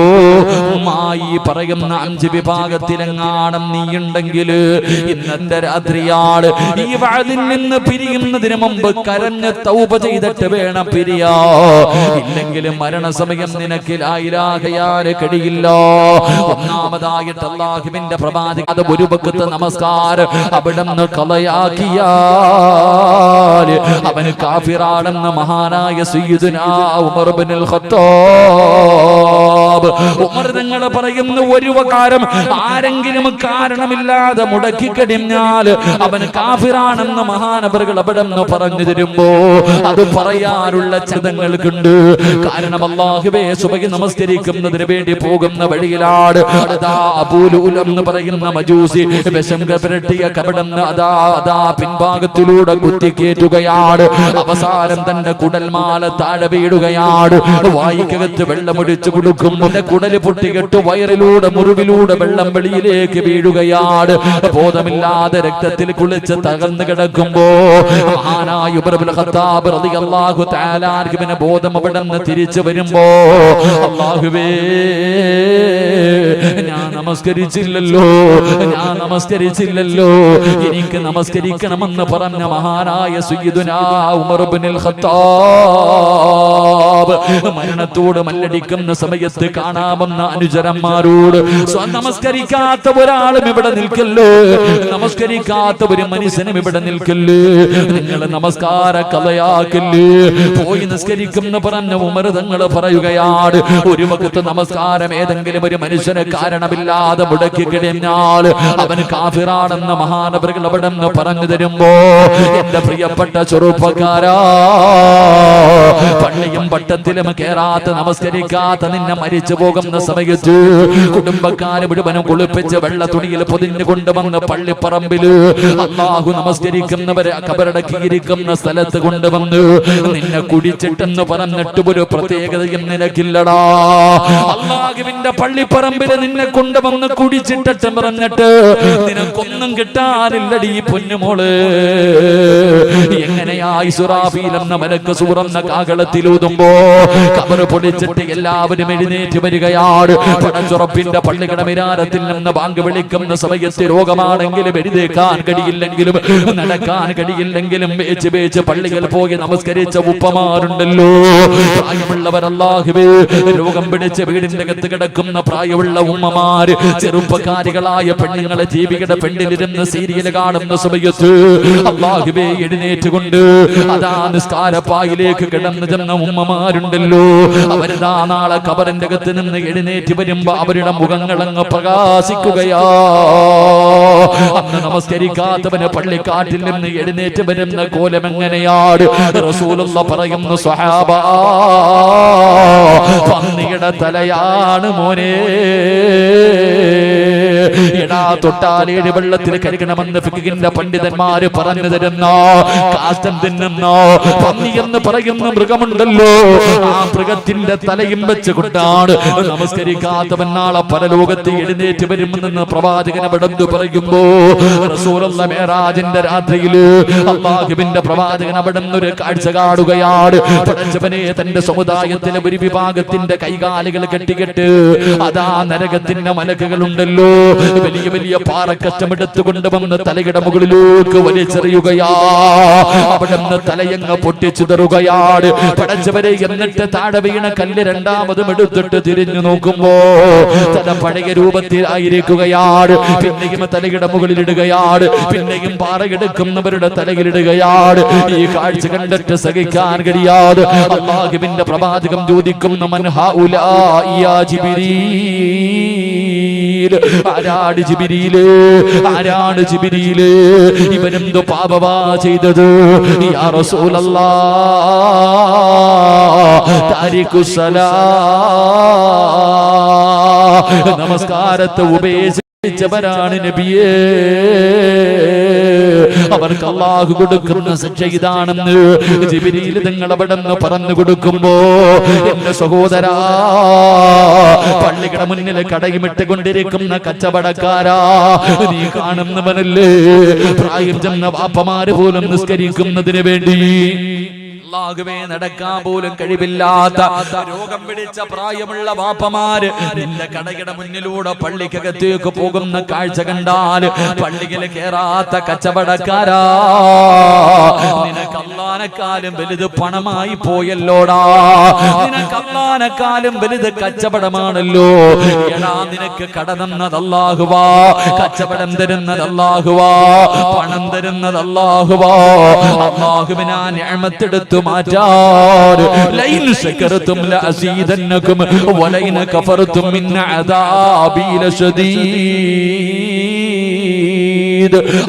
ഈ പറയുന്ന 5 വിഭാഗത്തിലെങ്ങാണം നീയുണ്ടെങ്കിൽ ഇന്നത്തെ രാത്രിയാണ് ഈ വഅദിൽ നിന്ന് പിരിയുന്നതിന് മുമ്പ് കരഞ്ഞ് തൗബ ചെയ്തിട്ട് വേണം പിരിയാ. ഇല്ലെങ്കിൽ മരണസമയം നിനക്ക് ലാ ഇലാഹ ഇല്ലല്ലാഹ് കഴിയില്ല. ഒന്നാമതായിട്ട് അല്ലാഹുവിന്റെ പ്രവാചകൻ അത് ഒരു വഖത്ത് നമസ്കാരം അവിടുന്ന് കളയാക്കിയാൽ അവന് കാഫിറാണെന്ന് മഹാനായ സയ്യിദുനാ ഉമർ ഇബ്നുൽ ഖത്താബ് ഉമർ തങ്ങൾ പറയുന്ന ഒരു വകാരം ആരെങ്കിലും കാരണമില്ലാതെ മുടക്കി കഴിഞ്ഞാൽ അവൻ കാഫിറാണെന്ന് മഹാനവറുകൾ അവിടുന്ന് പറഞ്ഞു തരുമ്പോ അത് പറയാനുള്ള ചിന്തകൾക്കുണ്ട്. കാരണം അല്ലാഹുവേ സുബഹി നമസ്കരിക്കുന്നതിന് വേണ്ടി പോകുന്ന വഴിയിലാണ് അതാ അബൂലുൽ എന്ന് പറയുന്ന മജൂസി വിഷം പുരട്ടിയ കപടന്ന് അതാ പിൻഭാഗത്തിലൂടെ കുത്തിക്കേറ്റുകയാണ്. അവസാനം തന്റെ കുടൽമാല താഴെ വീടുകയാണ്. വായിക്കകത്ത് വെള്ളമൊഴിച്ചു കൊടുക്കും. കുടല് പൊട്ടികെട്ട് വയറിലൂടെ മുറിവിലൂടെ വെള്ളം വെളിയിലേക്ക് വീഴുകയാണ്. ബോധമില്ലാതെ രക്തത്തിൽ കുളിച്ച് തകർന്നു കിടക്കുമ്പോ മഹാനായ ഉമർ ഇബ്നുൽ ഖത്താബ് റളിയല്ലാഹു തആല അൻഹുവിനെ ബോധം അവിടുന്ന് തിരിച്ചു വരുമ്പോ, അല്ലാഹുവേ ഞാൻ നമസ്കരിച്ചില്ലല്ലോ, എനിക്ക് നമസ്കരിക്കണമെന്ന് പറഞ്ഞ മഹാനായ സയ്യിദുനാ ഉമർ ഇബ്നുൽ ഖത്താബ് മരണത്തോട് മല്ലടിക്കുന്ന സമയത്ത് കാണാമെന്ന അനുചരന്മാരോട് നമസ്കരിക്കാത്ത ഒരാളും ഇവിടെ നിൽക്കല്ലോ, നമസ്കരിക്കാത്ത ഒരു മനുഷ്യനും ഇവിടെ നിൽക്കല്ലേ, നിങ്ങൾ നമസ്കാര കലയാക്കല്ലേ, പോയി നിസ്കരിക്കുന്ന പറഞ്ഞ ഉമർ തങ്ങൾ പറയുകയാണ്. ഒരു വഖത്ത് നമസ്കാരം ഏതെങ്കിലും ഒരു മനുഷ്യന് കാരണമില്ലാതെ മുടക്കി കഴിഞ്ഞാൽ അവൻ കാഫിറാണെന്ന് മഹാനവറുകൾ അവിടെ നിന്ന് പറഞ്ഞു തരുമ്പോ, എന്റെ പ്രിയപ്പെട്ട ചെറുപ്പക്കാരാ, പള്ളിയും പട്ടത്തിലും കേറാത്ത നമസ്കരിക്കാത്ത നിന്നെ മരിച്ചു പോകുന്ന സമയത്ത് കുടുംബക്കാരെ മുഴുവനും കുളിപ്പിച്ച് വെള്ള തുണിയിൽ പൊതിഞ്ഞു കൊണ്ടുവന്ന് പള്ളിപ്പറമ്പില് അല്ലാഹു നമസ്കരിക്കുന്നവരെ കബറടക്കിയിരിക്കുന്ന സ്ഥലത്ത് കൊണ്ടുവന്ന് നിന്നെ കുടിച്ചിട്ടെന്ന് പറഞ്ഞിട്ട് ഒരു പ്രത്യേകതയും നിനക്കില്ലടാ. അല്ലാഹുവിന്റെ പള്ളിപ്പറമ്പില് നിന്നെ കൊണ്ടുവന്ന് കുടിച്ചിട്ടെന്ന് പറഞ്ഞിട്ട് നിനക്കൊന്നും കിട്ടാനില്ലടി പൊന്നുമോള്. എങ്ങനെയാ ഇസ്രാഫീൽ എന്ന മലക്ക് സൂറന്ന കാഹളത്തിലൂതുമ്പോ കബറ് പൊളിച്ചിട്ട് എല്ലാവരും എഴുന്നേറ്റ് വരികയാണ്. പടച്ചുറപ്പിന്റെ പള്ളിയുടെ മിനാരത്തിൽ നിന്ന് ബാങ്ക് വിളിക്കുന്ന സമയത്ത് രോഗമാണെങ്കിലും എഴുന്നേക്കാൻ കഴിയില്ലെങ്കിലും നടക്കാൻ കഴിയില്ലെങ്കിലും വേച്ച് പള്ളികൾ പോയി നമസ്കരിച്ച ഉപ്പമാരുണ്ടല്ലോ, പ്രായമുള്ളവർ. അല്ലാഹുവേ, രോഗം പിടിച്ച് വീടിന്റെ അകത്ത് കിടക്കുന്ന പ്രായമുള്ള ഉമ്മമാര്, ചെറുപ്പക്കാരികളായ പെണ്ണുങ്ങളെ ജീവിയുടെ പെണ്ണിലിരുന്ന് സീരിയൽ കാണുന്ന സമയത്ത് അല്ലാഹുവേ എഴുന്നേറ്റുകൊണ്ട് അതാ നിസ്കാരപ്പായിലേക്ക് കിടന്നു ചെന്ന ഉമ്മമാരുണ്ടല്ലോ, അവരിതാ നാളെ ഖബറിന്റെ അകത്ത് നിന്ന് എഴുന്നേറ്റ് വരുമ്പോ അവരുടെ മുഖങ്ങളങ്ങ് പ്രകാശിക്കുകയാ. അന്ന് നമസ്കരിക്കാത്തവന് പള്ളിക്കാട്ടിൽ നിന്ന് എഴുന്നേറ്റ് വരുന്ന കോലം എങ്ങനെയാണ്? റസൂലുള്ള പറയുന്നു, സ്വഹാബ, പന്നിയുടെ തലയാണ് മോനെ. എടാ, തൊട്ടാലേഴ് വെള്ളത്തിൽ കരുകണമെന്ന് ഫിഖിന്റെ പണ്ഡിതന്മാര് പറഞ്ഞു തരുന്ന കാഷ്ടം തിന്നുന്ന പന്നി എന്ന് പറയുന്ന മൃഗമുണ്ടല്ലോ, ആ മൃഗത്തിന്റെ തലയും വെച്ചുകൊണ്ടാണ് നമസ്കരിക്കാത്തവൻ നാളെ പരലോകത്ത് എഴുന്നേറ്റ് വരുമെന്ന് പ്രവാചകൻ അവിടെന്ന് പറയുമ്പോ, റസൂലുള്ള മേറാജിന്റെ രാത്രിയില് അല്ലാഹുവിന്റെ പ്രവാചകൻ അവിടെന്ന് ഒരു കാഴ്ച കാണുകയാണ്. പടച്ചവനെ, തന്റെ സമുദായത്തിലെ ഒരു വിഭാഗത്തിന്റെ കൈകാലുകൾ കെട്ടിക്കെട്ട് അതാ നരകത്തിന്റെ മലക്കുകളുണ്ടല്ലോ, വലിയ വലിയ പാറക്കച്ചമെടുത്ത് കൊണ്ടുവന്ന് തലയുടെ മുകളിലേക്ക് വലിച്ചെറിയുകയാ. അവിടെന്ന് തലയങ്ങ് പൊട്ടിച്ചിതറുകയാണ്. പടച്ചവരെ, എന്നിട്ട് താഴെ വീണ കല്ല് രണ്ടാമതും എടുത്തിട്ട് തിരിഞ്ഞു നോക്കുമ്പോ തല പഴയ രൂപത്തിലായിരിക്കുകയാണ്. പിന്നെയും തലയുടെ മുകളിലിടുകയാണ്, പിന്നെയും പാറയെടുക്കുന്നവരുടെ തലയിലിടുകയാണ്. ഈ കാഴ്ച കണ്ടിട്ട് സഹിക്കാൻ കഴിയാതെ അല്ലാഹുവിന്റെ പ്രവാചകം ചോദിക്കുന്നു, മൻ ഹൗലാ യാ ജിബ്രീൽ, ആരാണ് ജിബ്രീല്? ആരാണ് ജിബ്രീല്? ഇവനെന്തു പാപമാ ചെയ്തത്? യാ റസൂലല്ലാഹ്, താരിഖുസ്സലാ, നമസ്കാരത്തെ ഉപേക്ഷിച്ചവരാണ് നബിയേ. അവർക്ക് അല്ലാഹു കൊടുക്കുന്ന ശിക്ഷ ഇതാണെന്ന് ജിബ്രീൽ തങ്ങൾ അവിടെ നിന്ന് പറഞ്ഞു കൊടുക്കുമ്പോ, എന്റെ സഹോദരാ, പള്ളിയുടെ മുന്നിൽ കടയുമിട്ട് കൊണ്ടിരിക്കുന്ന കച്ചവടക്കാരാ, നീ കാണുന്നവനല്ലേ പ്രായം ചെന്ന വാപ്പമാര് പോലും നിസ്കരിക്കുന്നതിന് വേണ്ടി അല്ലാഹുവേ നടക്കാൻ പോലും കഴിവില്ലാത്ത രോഗം പിടിച്ച പ്രായമുള്ള വാപ്പമാര് നിന്റെ കടയുടെ മുന്നിലൂടെ പള്ളിക്കകത്തേക്ക് പോകുന്ന കാഴ്ച കണ്ടാൽ പള്ളിയിൽ കേറാത്ത കച്ചവടക്കാരാ, നിനക്ക് അല്ലാഹുവിനെക്കാളും വലുത് പണമായി പോയല്ലോടാ, നിനക്ക് അല്ലാഹുവിനെക്കാളും വലുത് കച്ചവടമാണല്ലോ. എടാ, നിനക്ക് കട തന്നത് അല്ലാഹുവാ, കച്ചവടം തരുന്നത് അല്ലാഹുവാ, പണം തരുന്നത് അല്ലാഹുവാ. അല്ലാഹുവിനാ നിഅമത്തെടുത്തു മാറ്റാൻ ലൈൻ ശകർതും ലഅസീദന്നകും വലൈൻ കഫർതും മിൻ അദാബി ലശദീദ്.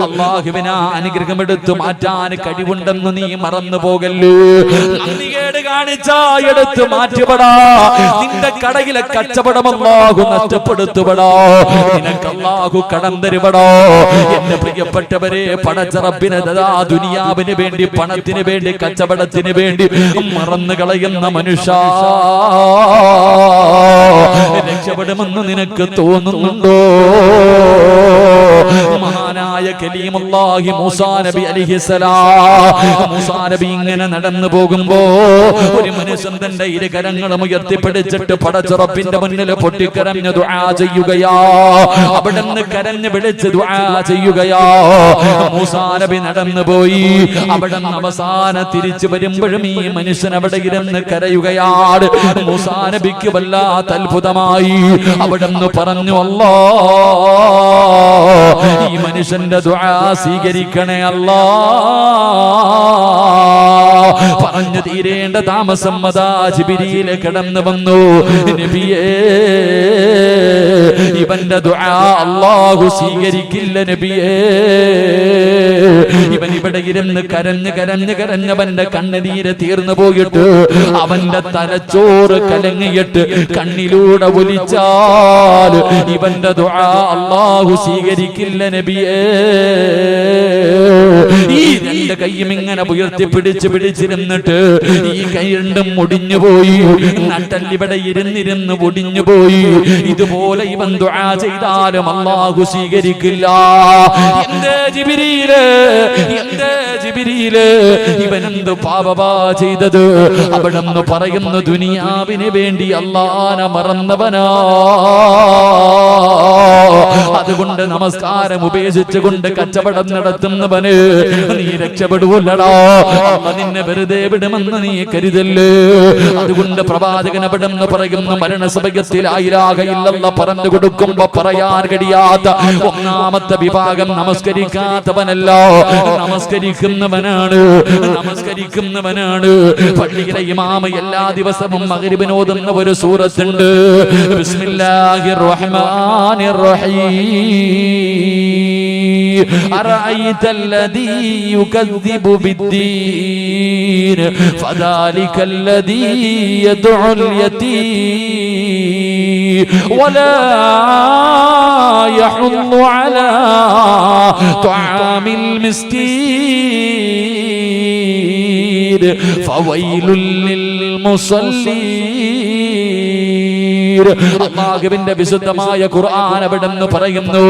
അല്ലാഹുവിനാ അനുഗ്രഹം എടുത്തു മാറ്റാൻ കഴിവുണ്ടെന്ന് നീ മറന്നു പോകല്ലേ. നന്ദികേട് കാണിച്ചാ എടുത്തു മാറ്റിപ്പെടാ. നിന്റെ കടയിലെ കച്ചവടം അല്ലാഹു നഷ്ടപ്പെടുത്തുപെടാ. നിനക്ക് അല്ലാഹു കടം തരുപെടാ. എന്റെ പ്രിയപ്പെട്ടവരെ, പടച്ച റബ്ബിനെ ദുനിയാവിന് വേണ്ടി, പണത്തിന് വേണ്ടി, കച്ചവടത്തിന് വേണ്ടി മറന്നു കളയുന്ന മനുഷ്യ രക്ഷപ്പെടുമെന്ന് നിനക്ക് തോന്നുന്നുണ്ടോ? മഹാനായ കലീമുല്ലാഹി മൂസാ നബി അലൈഹിസ്സലാം, മൂസാ നബി ഇങ്ങനെ നടന്നു പോകുമ്പോ ഒരു മനുഷ്യൻ തന്റെ ഇരു കരങ്ങളും ഉയർത്തിപ്പിടിച്ചിട്ട് പടച്ച റബ്ബിന്റെ മുന്നിൽ പൊട്ടിക്കരഞ്ഞ് ദുആ ചെയ്യുകയാ. അവിടുന്ന് കരഞ്ഞ് വിളിച്ച് ദുആ ചെയ്യുകയാ. മൂസാ നബി നടന്നു പോയി. അവിടുന്ന് അവസാന തിരിച്ചു വരുമ്പോഴും ഈ മനുഷ്യൻ അവിടെ ഇരുന്ന് കരയുകയാണ്. മൂസാ നബിക്ക് വല്ലാത്ത അത്ഭുതമായി. അവിടുന്ന് പറഞ്ഞു, അല്ലാഹ്, ഈ മനുഷ്യന്റെ ദുആ സ്വീകരിക്കണേ അല്ലാഹ്. പറഞ്ഞു തീരേണ്ട താമസം അതാ ജിബ്രീൽ കടന്നു വന്നു. നബിയേ, ഇവന്റെ ദുആ അല്ലാഹു സ്വീകരിക്കില്ല നബിയേ. ഇവൻ ഇവിടെ ഇരുന്ന് കരഞ്ഞ് കരഞ്ഞ് കരഞ്ഞവന്റെ കണ്ണുനീര് തീർന്നു പോയിട്ട് അവന്റെ തലച്ചോറ് കലങ്ങിയിട്ട് കണ്ണിലൂടെ ഒലിച്ചാൽ ഇവന്റെ ദുആ അല്ലാഹു സ്വീകരിക്കില്ല നബിയേ. ഈ രണ്ട് കൈയും ഇങ്ങനെ ഉയർത്തി പിടിച്ചിരുന്നിട്ട് ഈ കൈ രണ്ടും ഒടിഞ്ഞുപോയി. നട്ടല്ലിവിടെ ഇരുന്നിരുന്ന് ഒടിഞ്ഞുപോയി. ഇതുപോലെ ഇവൻ ദുആ ചെയ്താലും അല്ലാഹു സ്വീകരിക്കില്ല. എന്തേ ജിബ്രീല്, എന്തേ ജിബ്രീല്, ഇവനെന്ത് പാപമാ ചെയ്തത്? അവിടെന്ന് പറയുന്നു, ദുനിയാവിന് വേണ്ടി അല്ലാഹനെ മറന്നവനാ. അതുകൊണ്ട് നമസ്കാരം ഉപേക്ഷിച്ചുകൊണ്ട് കച്ചവടം നടത്തുന്നവന് നീ രക്ഷപ്പെടുവല്ലടാ. അല്ലാഹ് നിന്നെ വെറുതെ വിടുമെന്ന് നീ കരുതല്ലേ. അതുകൊണ്ട് പ്രവാചകൻ അവിടെന്ന് പറയുന്നു, മരണസമയത്തിൽ ലാ ഇലാഹ ഇല്ലല്ലാഹ് പറഞ്ഞു കൊടുക്കുമ്പോ പറയാൻ കഴിയാത്ത ഒന്നാമത്തെ വിഭാഗം നമസ്കരിക്കാത്തവനല്ല, നമസ്കരിക്കുന്നവനാണ്. നമസ്കരിക്കുന്നവനാണ്. പള്ളിയിലെ ഇമാമ എല്ലാ ദിവസവും മഗ്രിബിന് ഓതുന്ന ഒരു സൂറത്തുണ്ട്, ബിസ്മില്ലാഹിർ റഹ്മാനിർ റഹീം. അറഅയ്തല്ലദീ യുകദ്ദിബു ബിദ്ദീൻ ഫദാലികല്ലദീ യദ്ഉൽ യതീം വലാ യഹുദ്ദു അലാ തുആമിൽ മിസ്കീൻ ഫവൈലുൽ ലിൽ മുസല്ലീൻ. അല്ലാഹുവിന്റെ വിശുദ്ധമായ ഖുർആൻ അവിടെന്ന് പറയുന്നു,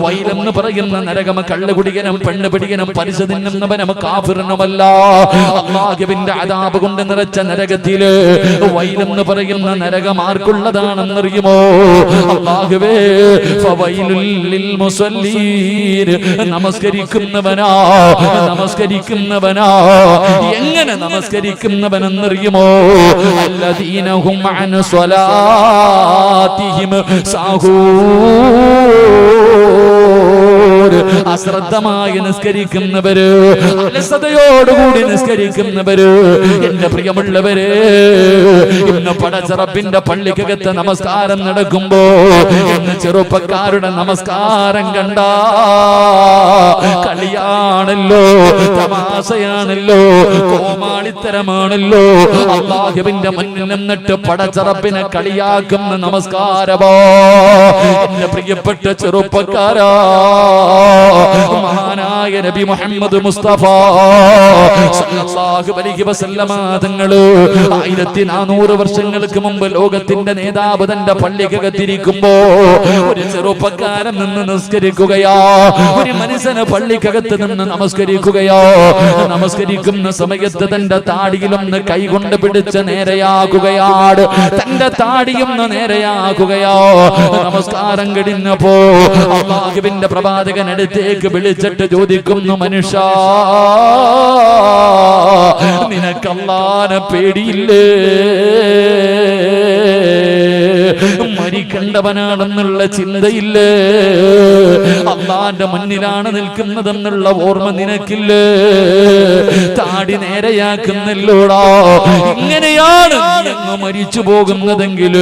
വൈലെന്ന് പറയുന്ന നരകം കള്ളുകുടികനും പെണ്ണുപിടികനും പലിശ തിന്നുന്നവനും കാഫിറിനുമല്ല. അല്ലാഹുവിന്റെ അദാബ് കൊണ്ട് നിറച്ച നരകത്തില് വൈലെന്ന് പറയുന്ന നരകം ആർക്കുള്ളതാണെന്നറിയുമോ? അല്ലാഹുവേ, ഫവൈലുൽ ലിൽ മുസല്ലീൻ. നമസ്കരിക്കുന്നവനാ, നമസ്കരിക്കുന്നവനാ. എങ്ങനെ നമസ്കരിക്കുന്നവനെന്നറിയുമോ? അല്ലദീന ഹും അൻ സ്വലാ സ്വലാത്തിഹിം അശ്രദ്ധമായി നിസ്കരിക്കുന്നവര്, അലസതയോടുകൂടി നിസ്കരിക്കുന്നവര്, എന്റെ പ്രിയമുള്ളവര്, ഇന്ന് പടച്ചറപ്പിന്റെ പള്ളിക്കകത്ത് നമസ്കാരം നടക്കുമ്പോ ഇന്ന് ചെറുപ്പക്കാരുടെ നമസ്കാരം കണ്ട കളിയാണല്ലോ, തമാശയാണല്ലോ, കോമാളിത്തരമാണല്ലോ. അല്ലാഹുവിന്റെ മുന്നിൽ നിന്നിട്ട് പടച്ചറപ്പിനെ കളിയാക്കുന്ന നമസ്കാരമോ. എന്റെ പ്രിയപ്പെട്ട ചെറുപ്പക്കാരാ, മഹാനായ നബി മുഹമ്മദ് മുസ്തഫ സല്ലല്ലാഹു അലൈഹി വസല്ലമ തങ്ങള് 1400 വർഷങ്ങൾക്ക് മുമ്പ് ലോകത്തിന്റെ നേതാവ് തന്റെ പള്ളിക്കകത്തിരിക്കുമ്പോ ഒരു ചെറുപ്പക്കാരൻ നിന്ന് നിസ്കരിക്കുകയാ. ഒരു മനുഷ്യന് പള്ളിക്കകത്ത് നിന്ന് നമസ്കരിക്കുകയോ. നമസ്കരിക്കുന്ന സമയത്ത് തന്റെ താടിയിലൊന്ന് കൈകൊണ്ട് പിടിച്ച് നേരെയാക്കുകയാണ്. തന്റെ താടിയൊന്ന് നേരെയാക്കുകയോ. നമസ്കാരം കഴിഞ്ഞപ്പോ അല്ലാഹുവിന്റെ പ്രവാചകൻ അടുത്തേക്ക് വിളിച്ചിട്ട് ചോദിക്കുന്നു, മനുഷ്യ, നിനക്ക് അല്ലാഹുവിനെ പേടിയില്ലേ? മരിക്കണ്ടവനാണെന്നുള്ള ചിന്തയില്ലേ? അല്ലാഹുവിന്റെ മുന്നിലാണ് നിൽക്കുന്നതെന്നുള്ള ഓർമ്മ നിനക്കില്ലേ? താടി നേരെയാക്കുന്നല്ലോടാ. ഇങ്ങനെയാണ് അങ്ങ് മരിച്ചു പോകുന്നതെങ്കിൽ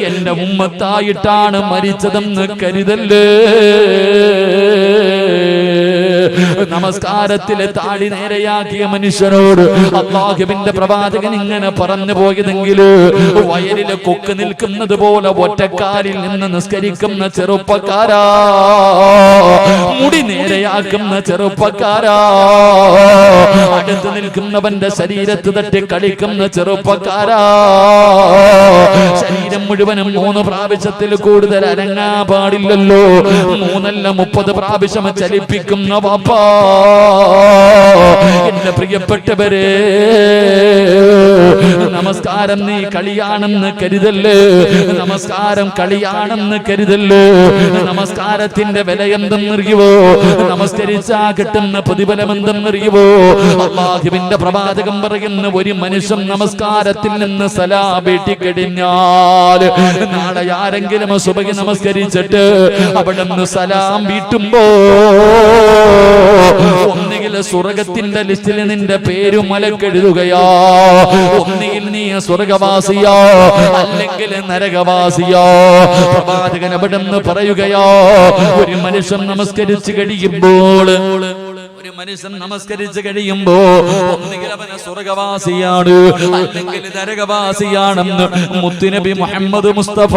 എന്റെ ഉമ്മത്തായിട്ടാണ് മരിച്ചതെന്ന് കരുതല്ലേ. നമസ്കാരത്തിലെ താടി നേരെയാക്കിയ മനുഷ്യനോട് അല്ലാഹുവിന്റെ പ്രവാചകൻ ഇങ്ങനെ പറഞ്ഞു പോയതെങ്കിൽ വയലിലെ കൊക്ക് നിൽക്കുന്നത് പോലെ ഒറ്റക്കാലിൽ നിന്ന് നിസ്കരിക്കുന്ന ചെറുപ്പക്കാരാ, മുടി നേരെയാക്കുന്ന ചെറുപ്പക്കാരാ, അടുത്ത് നിൽക്കുന്നവന്റെ ശരീരത്ത് തട്ടി കളിക്കുന്ന ചെറുപ്പക്കാരാ, ശരീരം മുഴുവനും 3 പ്രാവശ്യത്തിൽ കൂടുതൽ അനങ്ങാൻ പാടില്ലല്ലോ, 3 അല്ല 30 പ്രാവശ്യം ചലിപ്പിക്കുന്ന വാപ്പാ. എന്റെ പ്രിയപ്പെട്ടവരെ, നമസ്കാരം നീ കളിയാണെന്ന് കരുതല്ലേ. നമസ്കാരം കളിയാണെന്ന് കരുതല്ലേ. നമസ്കാരത്തിന്റെ വില എന്തെന്നറിയുവോ? നമസ്കരിച്ചാ കിട്ടുന്ന പ്രതിഫലം എന്തെന്നറിയുവോ? അല്ലാഹുവിന്റെ പ്രവാചകൻ പറയുന്ന, ഒരു മനുഷ്യൻ നമസ്കാരത്തിൽ നിന്ന് സലാം വീട്ടിക്കഴിഞ്ഞാൽ നാളെ ആരെങ്കിലും സുബഹി നമസ്കരിച്ചിട്ട് അവിടെ നിന്ന് സലാം വീട്ടുമ്പോ ഒന്നുകിൽ സ്വർഗത്തിന്റെ ലിസ്റ്റിൽ നിന്റെ പേര് മലക്കെഴുതുകയോ, ഒന്നുകിൽ നീ സ്വർഗവാസിയോ അല്ലെങ്കിൽ നരകവാസിയോ. പ്രവാചകൻ അവിടെ നിന്ന് പറയുകയോ, ഒരു മനുഷ്യൻ നമസ്കരിച്ചു കഴിയുമ്പോ ഒന്നുകിൽ അവന് സ്വർഗവാസിയാണ് അല്ലെങ്കിൽ നരകവാസിയാണെന്ന് മുത്തുനബി മുഹമ്മദ് മുസ്തഫ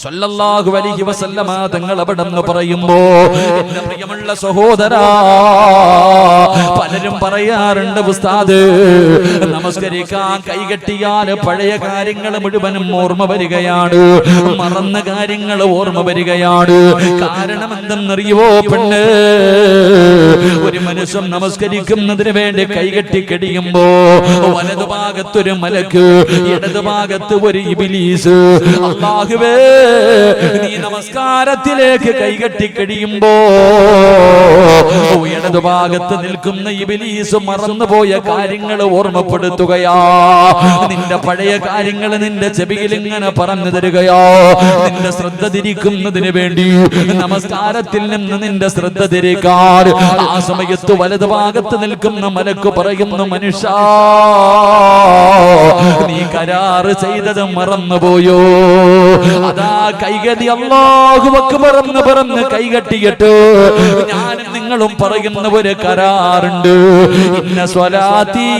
സല്ലല്ലാഹു അലൈഹി വസല്ലമ തങ്ങൾ അവിടെന്ന് പറയുമ്പോ, എന്റെ പ്രിയമുള്ള സഹോദരാ, പലരും പറയാറുണ്ട്, ഉസ്താദ് നമസ്കരിക്കാൻ കൈകെട്ടിയാൽ പഴയ കാര്യങ്ങൾ മുഴുവനും ഓർമ്മ വരികയാണ്, മറന്ന കാര്യങ്ങൾ ഓർമ്മ വരികയാണ്. കാരണം എന്തെന്നറിയുവോ പെണ്ണ്? ഒരു മനുഷ്യൻ നമസ്കരിക്കുന്നതിന് വേണ്ടി കൈകെട്ടി കഴിയുമ്പോ വലതുഭാഗത്തൊരു മലക്ക്, ഇടതുഭാഗത്ത് ഒരു ഇബ്ലീസ്. അല്ലാഹുവേ, നീ നമസ്കാരത്തിലേക്ക് കൈകെട്ടി കഴിയുമ്പോ ഇടതുഭാഗത്ത് നിൽക്കുന്ന ഇബ്ലീസ് മറന്നുപോയ കാര്യങ്ങൾ ഓർമ്മപ്പെടുത്തുകയാ. നിന്റെ പഴയ കാര്യങ്ങൾ നിന്റെ ചെവിയിൽ ഇങ്ങനെ പറഞ്ഞു തരികയോ. നിന്റെ ശ്രദ്ധ തിരിക്കുന്നതിന് വേണ്ടി നമസ്കാരത്തിൽ നിന്ന് നിന്റെ ശ്രദ്ധ തിരിക്കാൻ ആ സമയത്ത് വലതുഭാഗത്ത് നിൽക്കുന്ന മലക്ക് പറയുന്നു, മനുഷ്യ, നീ കരാറ് ചെയ്തത് മറന്നുപോയോ? അതാ കൈകടി അല്ലാഹു അക്ബർ എന്ന് പറഞ്ഞ് കൈകെട്ടിയിട്ട് ഞാനും നിങ്ങളും പറയുന്ന ഒരു കരാറുണ്ട്, ഇന്ന സ്വലാത്തി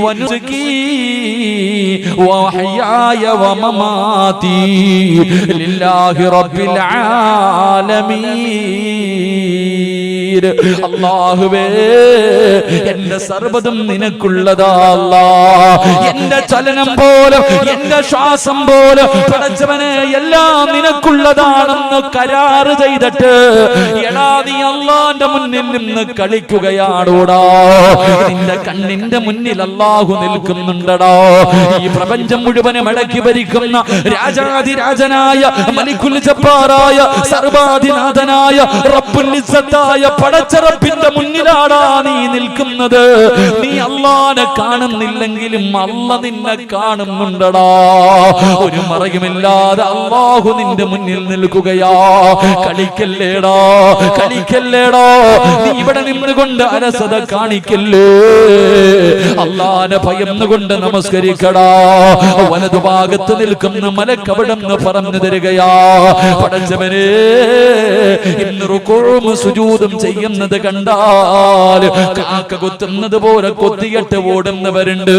വനുസുകി വഹയായ വമമാതി ലില്ലാഹി റബ്ബിൽ ആലമീൻ. അല്ലാഹുവേ, എന്റെ സർവ്വതും നിനക്കുള്ളതാ അല്ലാഹ്. എന്റെ ചലനം പോലും എന്റെ ശ്വാസം പോലും പടച്ചവനെ എല്ലാം നിനക്കുള്ളതാണെന്ന് കരാറ് ചെയ്തിട്ട് എടാ നീ അല്ലാഹുവിന്റെ മുന്നിൽ നിന്ന് കളിക്കുകയാണോടാ? നിന്റെ കണ്ണിന്റെ മുന്നിൽ അല്ലാഹു നിൽക്കുന്നുണ്ടടാ. ഈ പ്രപഞ്ചം മുഴുവനും അടക്കി ഭരിക്കുന്ന രാജാധിരാജനായ മലിക്കുൽ ജബ്ബാറായ സർവാധിനാഥനായ റബ്ബുൽ ഇസ്സത്തായ പടച്ചറപ്പിന്റെ മുന്നിലാടാ നീ നിൽക്കുന്നത്. കാണുന്നത്. നീ അല്ലാഹനെ കാണുന്നില്ലെങ്കിലും അല്ലാഹ് നിന്നെ കാണുന്നുണ്ടടാ. ഒരു മറയുമില്ലാതെ അല്ലാഹു നിന്റെ മുന്നിൽ നിൽക്കുകയാ. കളിക്കല്ലേടാ, കളിക്കല്ലേടാ. നീ ഇവിടെ നിന്നുകൊണ്ട് അലസത കാണിക്കല്ലേ. അല്ലാഹനെ ഭയന്നുകൊണ്ട് നമസ്കരിക്കടാ. വലതുഭാഗത്ത് നിൽക്കുന്ന മലക്ക് അവിടെന്ന് പറഞ്ഞു തരികയാ, പടച്ചവനെ ഇന്ന് റുകൂഉം സുജൂദും ചെയ്യുന്നത് കണ്ടാൽ കാക്ക കൊത്തുന്നത് പോലെ കൊത്തിയിട്ട് ഓടുന്നവരുണ്ട്.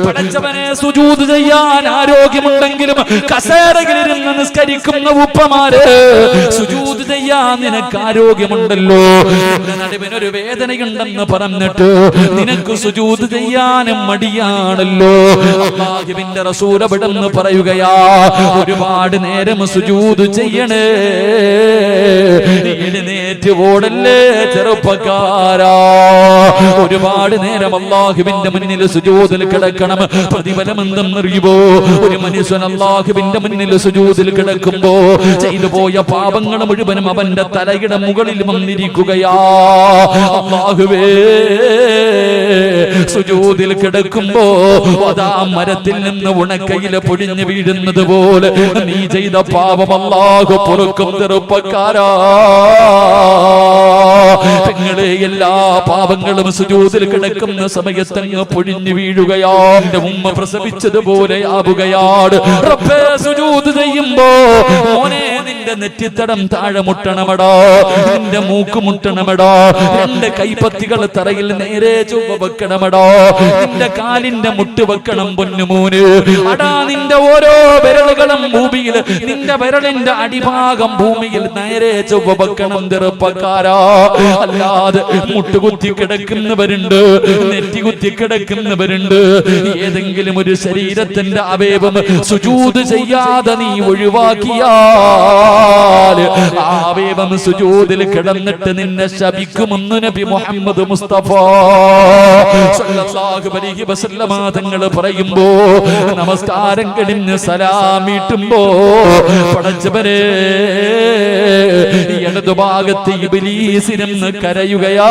പടച്ചവനെ സുജൂദ് ചെയ്യാൻ ആരോഗ്യമുണ്ടെങ്കിലും കസേരയിലിരുന്ന് നിസ്കരിക്കുന്ന ഉപ്പമാര്, സുജൂദ് ചെയ്യാൻ നിനക്ക് ആരോഗ്യമുണ്ടല്ലോ, നിന്റെ നടുവിനൊരു വേദനയുണ്ടെന്ന് പറഞ്ഞിട്ട് നിനക്ക് സുജൂദ് ചെയ്യാനും മടിയാണല്ലോ. അല്ലാഹുവിന്റെ റസൂൽ അവിടെന്ന് പറയുകയാ, ഒരുപാട് നേരം സുജൂദ് ചെയ്യണേ, എഴുന്നേറ്റ് ഓടല്ലേ ചെറുപ്പക്കാരാ. ഒരുപാട് നേരം അല്ലാഹുവിന്റെ മുന്നിൽ സുജൂദിൽ കിടക്കണം. പ്രതിഫലം എന്തെന്നറിയുമോ? ഒരു മനുഷ്യൻ അല്ലാഹുവിന്റെ മുന്നിൽ സുജൂദിൽ കിടക്കുമ്പോ ചെയ്തു പോയ പാപങ്ങൾ മുഴുവനും അവന്റെ തലയുടെ മുകളിൽ വന്നിരിക്കുകയാ. അല്ലാഹുവേ, സുജൂദിൽ കിടക്കുമ്പോ അതാ മരത്തിൽ നിന്ന് ഉണക്കയില പൊടിഞ്ഞു വീഴുന്നത് പോലെ നീ ചെയ്ത പാപം അല്ലാഹു പൊറുക്കും ചെറുപ്പക്കാരാ. നിങ്ങളെ എല്ലാ പാപങ്ങളും സുജൂദിൽ കിടക്കുന്ന സമയത്തങ്ങ് പൊഴിഞ്ഞു വീഴുകയാ. എന്റെ ഉമ്മ പ്രസവിച്ചതുപോലെ ആവുകയാണ്. റബ്ബേ, സുജൂദ് ചെയ്യുമ്പോ മോനെ നിന്റെ നെറ്റിത്തടം താഴെ മുട്ടണമടാ, നിന്റെ മൂക്ക് മുട്ടണമടാ, രണ്ട് കൈപ്പത്തികൾ തറയിൽ നേരെ ചൊവ്വ വെക്കണമടാ, നിന്റെ കാലിന്റെ മുട്ട് വെക്കണം പൊന്നുമോന്. അടാ, നിന്റെ ഓരോ വിരലുകളും ഭൂമിയിൽ, നിന്റെ വിരലിന്റെ അടിഭാഗം ഭൂമിയിൽ നേരെ ചൊവ്വ വെക്കണം ചെറുപ്പക്കാരാ. അല്ലാതെ മുട്ടുകുത്തി കിടക്കുന്നവരുണ്ട്, നെറ്റികുത്തി കിടക്കുന്നവരുണ്ട്. ഏതെങ്കിലും ഒരു ശരീരത്തിന്റെ അവയവം സുജൂദ് ചെയ്യാതെ നീ ഒഴിവാക്കിയാൽ ആ അവയവം സുജൂദിൽ കിടന്നിട്ട് നിന്നെ ശപിക്കുമെന്ന് നബി മുഹമ്മദ് മുസ്തഫ സല്ലല്ലാഹു അലൈഹി വസല്ലമ തങ്ങൾ പറയുമ്പോ, നമസ്കാരം കഴിഞ്ഞ് സലാമിട്ടുമ്പോ പടച്ചവനെ ഇടതുഭാഗത്ത് ഇബ്ലീസിനെന്ന് കരയുകയാ.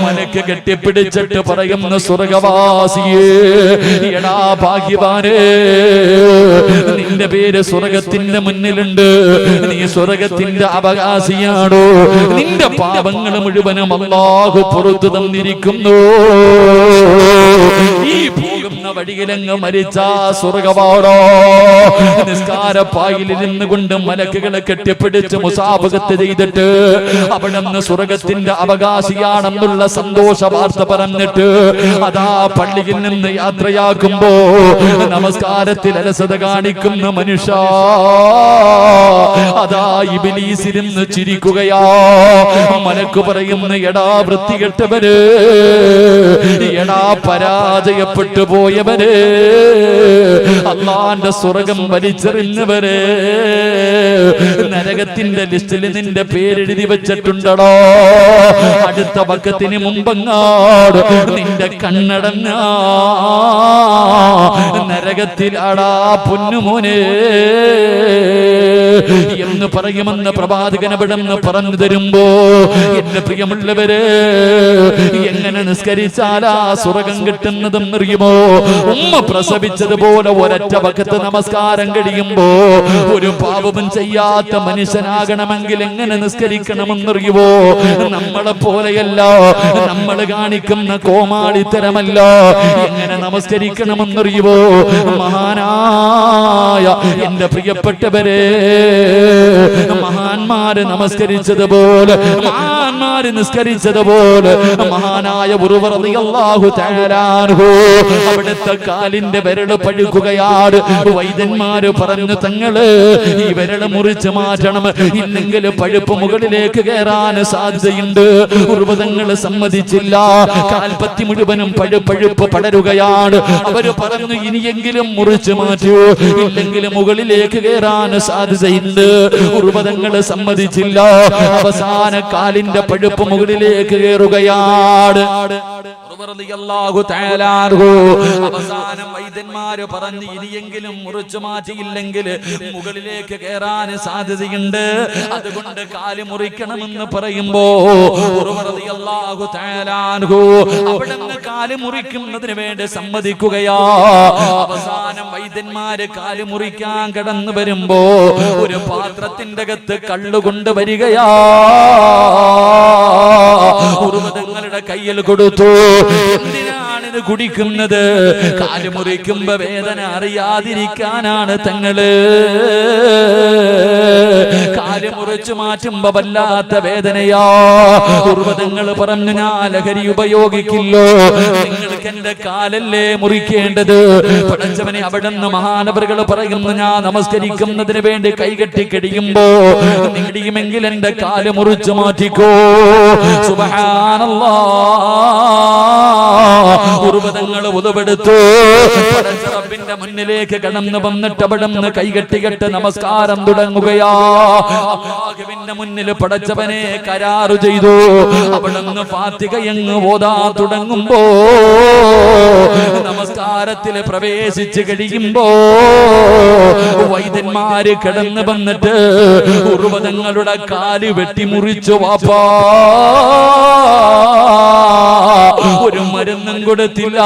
മലക്ക് കെട്ടിപ്പിടിച്ചിട്ട് പറയുന്ന സ്വർഗവാസിയേ, എടാ ഭാഗ്യവാനേ, നിന്റെ പേര് സ്വർഗത്തിന്റെ മുന്നിലുണ്ട്, നീ സ്വർഗത്തിന്റെ അവകാശിയാണോ, നിന്റെ പാപങ്ങൾ മുഴുവനും അല്ലാഹു പുറത്തു തന്നിരിക്കുന്നു. ഈ പോകുന്ന വഴിയിലങ്ങ് മരിച്ചാ സ്വർഗവാടോ. നിസ്കാരപ്പായിലിരുന്ന് കൊണ്ട് മലക്കുകളെ കെട്ടിപ്പിടിച്ച് മുസാഫഹത്ത് ചെയ്തിട്ട് അവിടുന്ന് സ്വർഗത്തിന്റെ അവകാശിയാണെന്നുള്ള സന്തോഷ വാർത്ത പറഞ്ഞിട്ട് അതാ പള്ളിയിൽ നിന്ന് യാത്രയാക്കുമ്പോ നമസ്കാരത്തിൽ അലസത കാണിക്കുന്ന മനുഷ്യ അതാ ഇബ്ലീസിരുന്ന് ചിരിക്കുകയാ. മലക്ക് പറയുന്ന, എടാ വൃത്തികെട്ടവര്, എടാ പരാജയപ്പെട്ടു പോയവര്, അല്ലാഹുവിന്റെ സ്വർഗം വലിച്ചെറിഞ്ഞവര്, നരകത്തിന്റെ ലിസ്റ്റിൽ നിന്റെ പേരെഴുതി വെച്ചിട്ടുണ്ടോ. അടുത്ത വക്കത്തിന് മുമ്പങ്ങാട് നിന്റെ കണ്ണടഞ്ഞ നരകത്തിലാടാ പൊന്നുമോനെ എന്ന് പറയുമെന്ന് പ്രവാചകൻ അവിടെന്ന് പറഞ്ഞു തരുമ്പോ, എന്റെ പ്രിയമുള്ളവര്, എങ്ങനെ നിസ്കരിച്ചാലാ സ്വർഗം കിട്ടുന്നതെന്നറിയുമോ? ഉമ്മ പ്രസവിച്ചതുപോലെ ഒരൊറ്റ വക്കത്ത് നമസ്കാരം കഴിയുമ്പോ ഒരു പാപവും ചെയ്യാത്ത മനുഷ്യനാകണമെങ്കിൽ എങ്ങനെ നിസ്കരിക്കണമെന്നറിയുമോ? നമ്മളെ പോലെയല്ല, നമ്മൾ കാണിക്കുന്ന കോമാളിത്തരമല്ല. എങ്ങനെ നമസ്കരിക്കണമെന്നറിയുമോ? മഹാനായ എന്റെ പ്രിയപ്പെട്ടവരെ, മഹാന്മാര് നമസ്കരിച്ചതുപോലെ, മഹാന്മാര് നിസ്കരിച്ചതുപോലെ മഹാനായ ഉർവ റളിയല്ലാഹു തആല അൻഹു അവിടുത്തെ കാലിന്റെ വിരൽ പഴുക്കുകയാണ്. വൈദ്യന്മാര് പറഞ്ഞു, തങ്ങള് ഈ വിരൽ മുറിച്ച് മാറ്റണം, ഇല്ലെങ്കിൽ പഴുപ്പ് മുകളിലേക്ക് കയറാൻ സാധ്യതയുണ്ട്. ഉർവതങ്ങള് സമ്മതിച്ചില്ല. കാൽപ്പത്തി മുഴുവനും പഴുപ്പ് പടരുകയാണ്. അവര് പറഞ്ഞു, ഇനിയെങ്കിലും മുറിച്ച് മാറ്റൂ, ഇല്ലെങ്കിൽ മുകളിലേക്ക് കയറാൻ സാധ്യതയുണ്ട്. ഉർവതങ്ങള് സമ്മതിച്ചില്ല. അവസാന കാലിന്റെ പഴുപ്പ് മുകളിലേക്ക് കയറുകയാണ്. അവസാനം വൈദ്യന്മാര് പറഞ്ഞു ഇനിയെങ്കിലും മുറിച്ചു മാറ്റിയില്ലെങ്കിൽ മുകളിലേക്ക് കയറാൻ സാധ്യതയുണ്ട്, അതുകൊണ്ട് കാല് മുറിക്കണമെന്ന് പറയുമ്പോ അവിടുന്ന് കാല് മുറിക്കുന്നതിന് വേണ്ടി സമ്മതിക്കുകയാ. അവസാനം വൈദ്യന്മാര് കാല് മുറിക്കാൻ കടന്നു വരുമ്പോ ഒരു പാത്രത്തിന്റെ അകത്ത് കള്ളുകൊണ്ട് വരികയാ. ഉറുമതങ്ങളുടെ കയ്യിൽ കൊടുത്തു. എന്തിനാണിത് കുടിക്കുന്നത്? കാല് മുറിക്കുമ്പോ വേദന അറിയാതിരിക്കാനാണ് തങ്ങള്. കാല് മുറിച്ചു മാറ്റുമ്പോ വല്ലാത്ത വേദനയാ. ഉറുമതങ്ങൾ പറഞ്ഞു ഞാൻ ലഹരി ഉപയോഗിക്കില്ലോ, നിങ്ങൾക്ക് എന്റെ കാലല്ലേ മുറിക്കേണ്ടത്. പടച്ചവനെ അവിടുന്ന് മഹാനവറുകൾ പറയുന്നു ഞാൻ നമസ്കരിക്കുന്നതിന് വേണ്ടി കൈകെട്ടി കഴിയുമ്പോ നേടിയുമെങ്കിൽ എന്റെ കാല് മുറിച്ചു മാറ്റിക്കോ. സുബ്ഹാനല്ലാഹ്. ഉറുമതങ്ങൾ ഉദവെടുത്തു. റബ്ബിന്റെ മുന്നിലേക്ക് കടന്നു വന്നിട്ട് അവിടുന്ന് കൈകെട്ടികെട്ട് നമസ്കാരം തുടങ്ങുകയാ. അല്ലാഹുവിന്റെ മുന്നിൽ പടച്ചവനെ കരാറ് ചെയ്തു. അവിടുന്ന് ഫാത്തിഹയങ്ങ് ഓതാൻ തുടങ്ങുമ്പോ നമസ്കാരത്തിൽ പ്രവേശിച്ച് കഴിയുമ്പോ വൈദ്യന്മാര് കിടന്നു വന്നിട്ട് ഉറുമതങ്ങളുടെ കാല് വെട്ടിമുറിച്ചു. വാപ്പാ ഒരു മരുന്നും കൊടുത്തില്ല,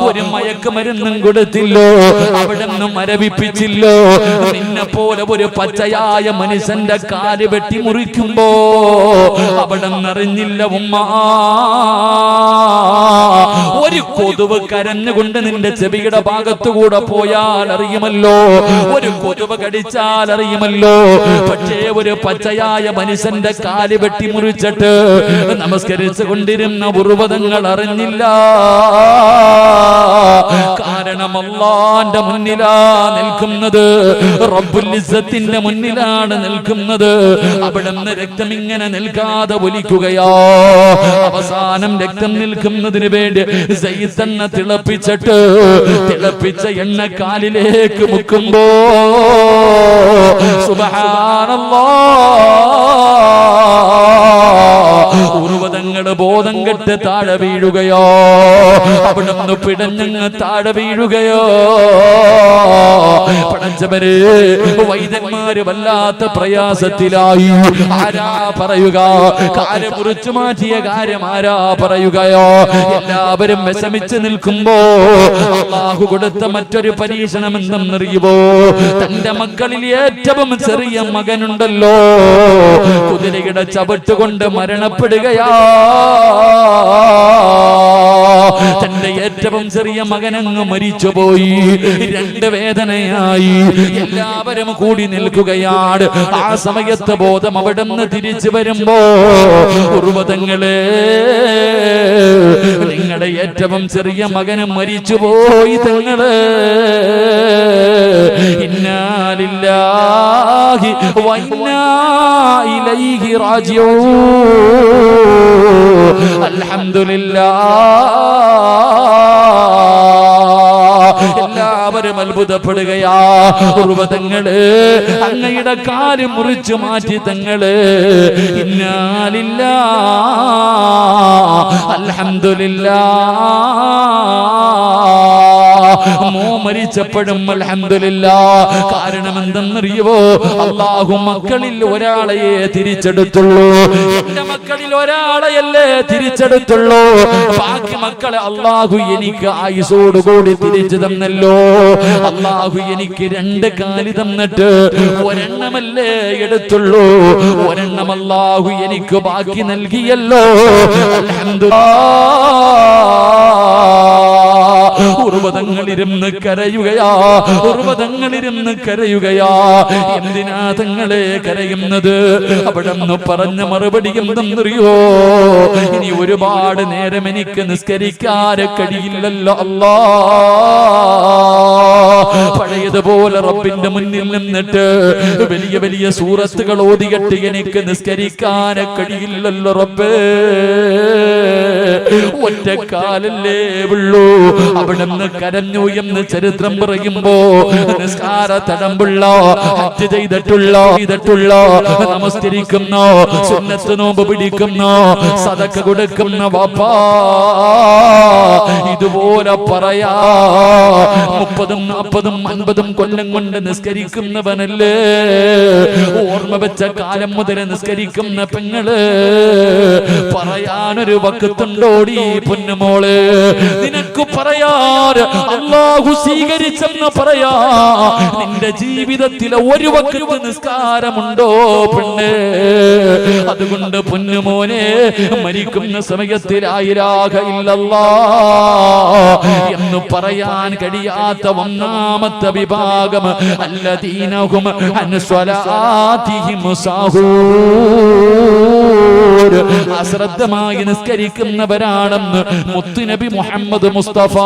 ഒരു മയക്കുമരുന്നും കൊടുത്തില്ലോ, അവിടുന്ന് മരവിപ്പിച്ചില്ലോ. നിന്നെ പോലെ ഒരു പച്ചയായ മനുഷ്യന്റെ കാല് വെട്ടിമുറിക്കുമ്പോ അവിടുന്ന് അറിഞ്ഞില്ല ഉമ്മ. ഒരു കൊതുവ് കരഞ്ഞുകൊണ്ട് നിന്റെ ചെവിയുടെ ഭാഗത്തുകൂടെ പോയാൽ അറിയുമല്ലോ, ഒരു കൊതുവ് കടിച്ചാൽ അറിയുമല്ലോ. പക്ഷേ ഒരു പച്ചയായ മനുഷ്യന്റെ കാല് വെട്ടിമുറിച്ചിട്ട് നമസ്കരിച്ചു കൊണ്ടിരുന്ന ഉറുമതങ്ങൾ അറിഞ്ഞില്ല. കാരണം അല്ലാഹുവിന്റെ മുന്നിലാ നിൽക്കുന്നത്, റബ്ബുൽ ഇസ്സത്തിന്റെ മുന്നിലാണ് നിൽക്കുന്നത്. അവിടുന്ന് രക്തം ഇങ്ങനെ നിൽക്കാതെ ഒലിക്കുകയോ. അവസാനം രക്തം നിൽക്കുന്നതിന് വേണ്ടി സയ്യിദെണ്ണ തിളപ്പിച്ചിട്ട് തിളപ്പിച്ച എണ്ണ കാലിലേക്ക് മുക്കുമ്പോ സുബ്ഹാനല്ലാഹ് ഉറുമതങ്ങള് ബോധം കെട്ട് താഴെ വീഴുകയോ. അവിടുന്ന് പിടഞ്ഞങ്ങ് താഴെ വീഴുകയോ. പടച്ചവരെ വൈദ്യന്മാര് വല്ലാത്ത പ്രയാസത്തിലായി. ആരാ പറയുക? കാല് മുറിച്ചു മാറ്റിയ കാര്യം ആരാ പറയുകയോ? എല്ലാവരും വിഷമിച്ച് നിൽക്കുമ്പോ അല്ലാഹു കൊടുത്ത മറ്റൊരു പരീക്ഷണം എന്തെന്നറിയുമോ? തന്റെ മക്കളിൽ ഏറ്റവും ചെറിയ മകനുണ്ടല്ലോ, കുതിരയുടെ ചവിട്ടുകൊണ്ട് മരണപ്പെടുകയാ. തന്റെ ഏറ്റവും ചെറിയ മകനങ്ങ് മരിച്ചുപോയി. രണ്ട് വേദനയായി. എല്ലാവരും കൂടി നിൽക്കുകയാണ്. ആ സമയത്ത് ബോധം അവിടുന്ന് തിരിച്ചു വരുമ്പോ ഉറുമതങ്ങളെ നിങ്ങളുടെ ഏറ്റവും ചെറിയ മകന് മരിച്ചുപോയി. തങ്ങള് ഇന്നാ ലില്ലാഹി വ ഇന്നാ ഇലൈഹി റാജിഊൻ. അൽഹംദുലില്ലാഹ്. എല്ലാവരും അത്ഭുതപ്പെടുകയാ. ഉറുമതങ്ങള് അങ്ങയുടെ കാല് മുറിച്ചു മാറ്റി. തങ്ങള് ഇന്നാ ലില്ലാഹ് അൽഹംദുലില്ലാഹ്. മരിച്ചപ്പോഴും അൽഹംദുലില്ലാഹ്. കാരണം എന്തെന്നറിയുവോ? അല്ലാഹു മക്കളിൽ ഒരാളെയേ തിരിച്ചെടുത്തുള്ളൂ. എന്റെ മക്കളിൽ ഒരാളെയല്ലേ തിരിച്ചെടുത്തുള്ളൂ. ബാക്കി മക്കളെ അല്ലാഹു എനിക്ക് ആയുസോടുകൂടി തിരിച്ചു തന്നല്ലോ. അല്ലാഹു എനിക്ക് രണ്ട് കാല് തന്നിട്ട് ഒരെണ്ണമല്ലേ എടുത്തുള്ളൂ. ഒരെണ്ണം അല്ലാഹു എനിക്ക് ബാക്കി നൽകിയല്ലോ. അൽഹംദുലില്ലാഹ്. ഉറുമതങ്ങളിരുന്ന് കരയുകയാ. ഉറുമതങ്ങളിരുന്ന് കരയുകയാ. എന്തിനാ തങ്ങളെ കരയുന്നത്? അവിടെന്ന് പറഞ്ഞ മറുപടി എന്തെന്നറിയോ? ഇനി ഒരുപാട് നേരം എനിക്ക് നിസ്കരിക്കാൻ കഴിയില്ലല്ലോ അല്ലാ. പഴയതുപോലെ റബ്ബിന്റെ മുന്നിൽ നിന്നിട്ട് വലിയ വലിയ സൂറത്തുകൾ ഓതികെട്ട് എനിക്ക് നിസ്കരിക്കാൻ കഴിയില്ലല്ലോ റബ്ബേ. ഒറ്റക്കാലല്ലേ ഉള്ളൂ. അവിടുന്ന് കരഞ്ഞു എന്ന് ചരിത്രം പറയുമ്പോ നിസ്കാര തടമ്പുള്ള ഹജ്ജ് ചെയ്തിട്ടുള്ള നമസ്കരിക്കുന്നോ സുന്നത്ത് നോമ്പ് പിടിക്കുന്നോ സദഖ കൊടുക്കുന്ന വാപ്പാ ഇതുപോലെ പറയാ 30, 40, 50 കൊല്ലം കൊണ്ട് നിസ്കരിക്കുന്നവനല്ലേ, ഓർമ്മ വെച്ച കാലം മുതൽ നിസ്കരിക്കുന്ന പെങ്ങള് പറയാനൊരു വക്കത്തുണ്ടോടി പൊന്നുമോള്? നിനക്ക് പറയാൻ അല്ലാഹു സ്വീകരിച്ചെന്ന് പറയാ നിന്റെ ജീവിതത്തിലെ ഒരു വക്കത്ത് നിസ്കാരമുണ്ടോ പെണ്ണ്? അതുകൊണ്ട് പൊന്നുമോനെ, മരിക്കുന്ന സമയത്തിൽ ലാ ഇലാഹ ഇല്ലല്ലാഹ് എന്ന് പറയാൻ കഴിയാത്ത ഒന്നാമത്തെ വിഭാഗം അല്ലദീനഹും അൻ സ്വലാത്തിഹിം സാഹൂൻ, അശ്രദ്ധമായി നിസ്കരിക്കുന്നവരാണെന്ന് മുത്തുനബി മുഹമ്മദ് മുസ്തഫ.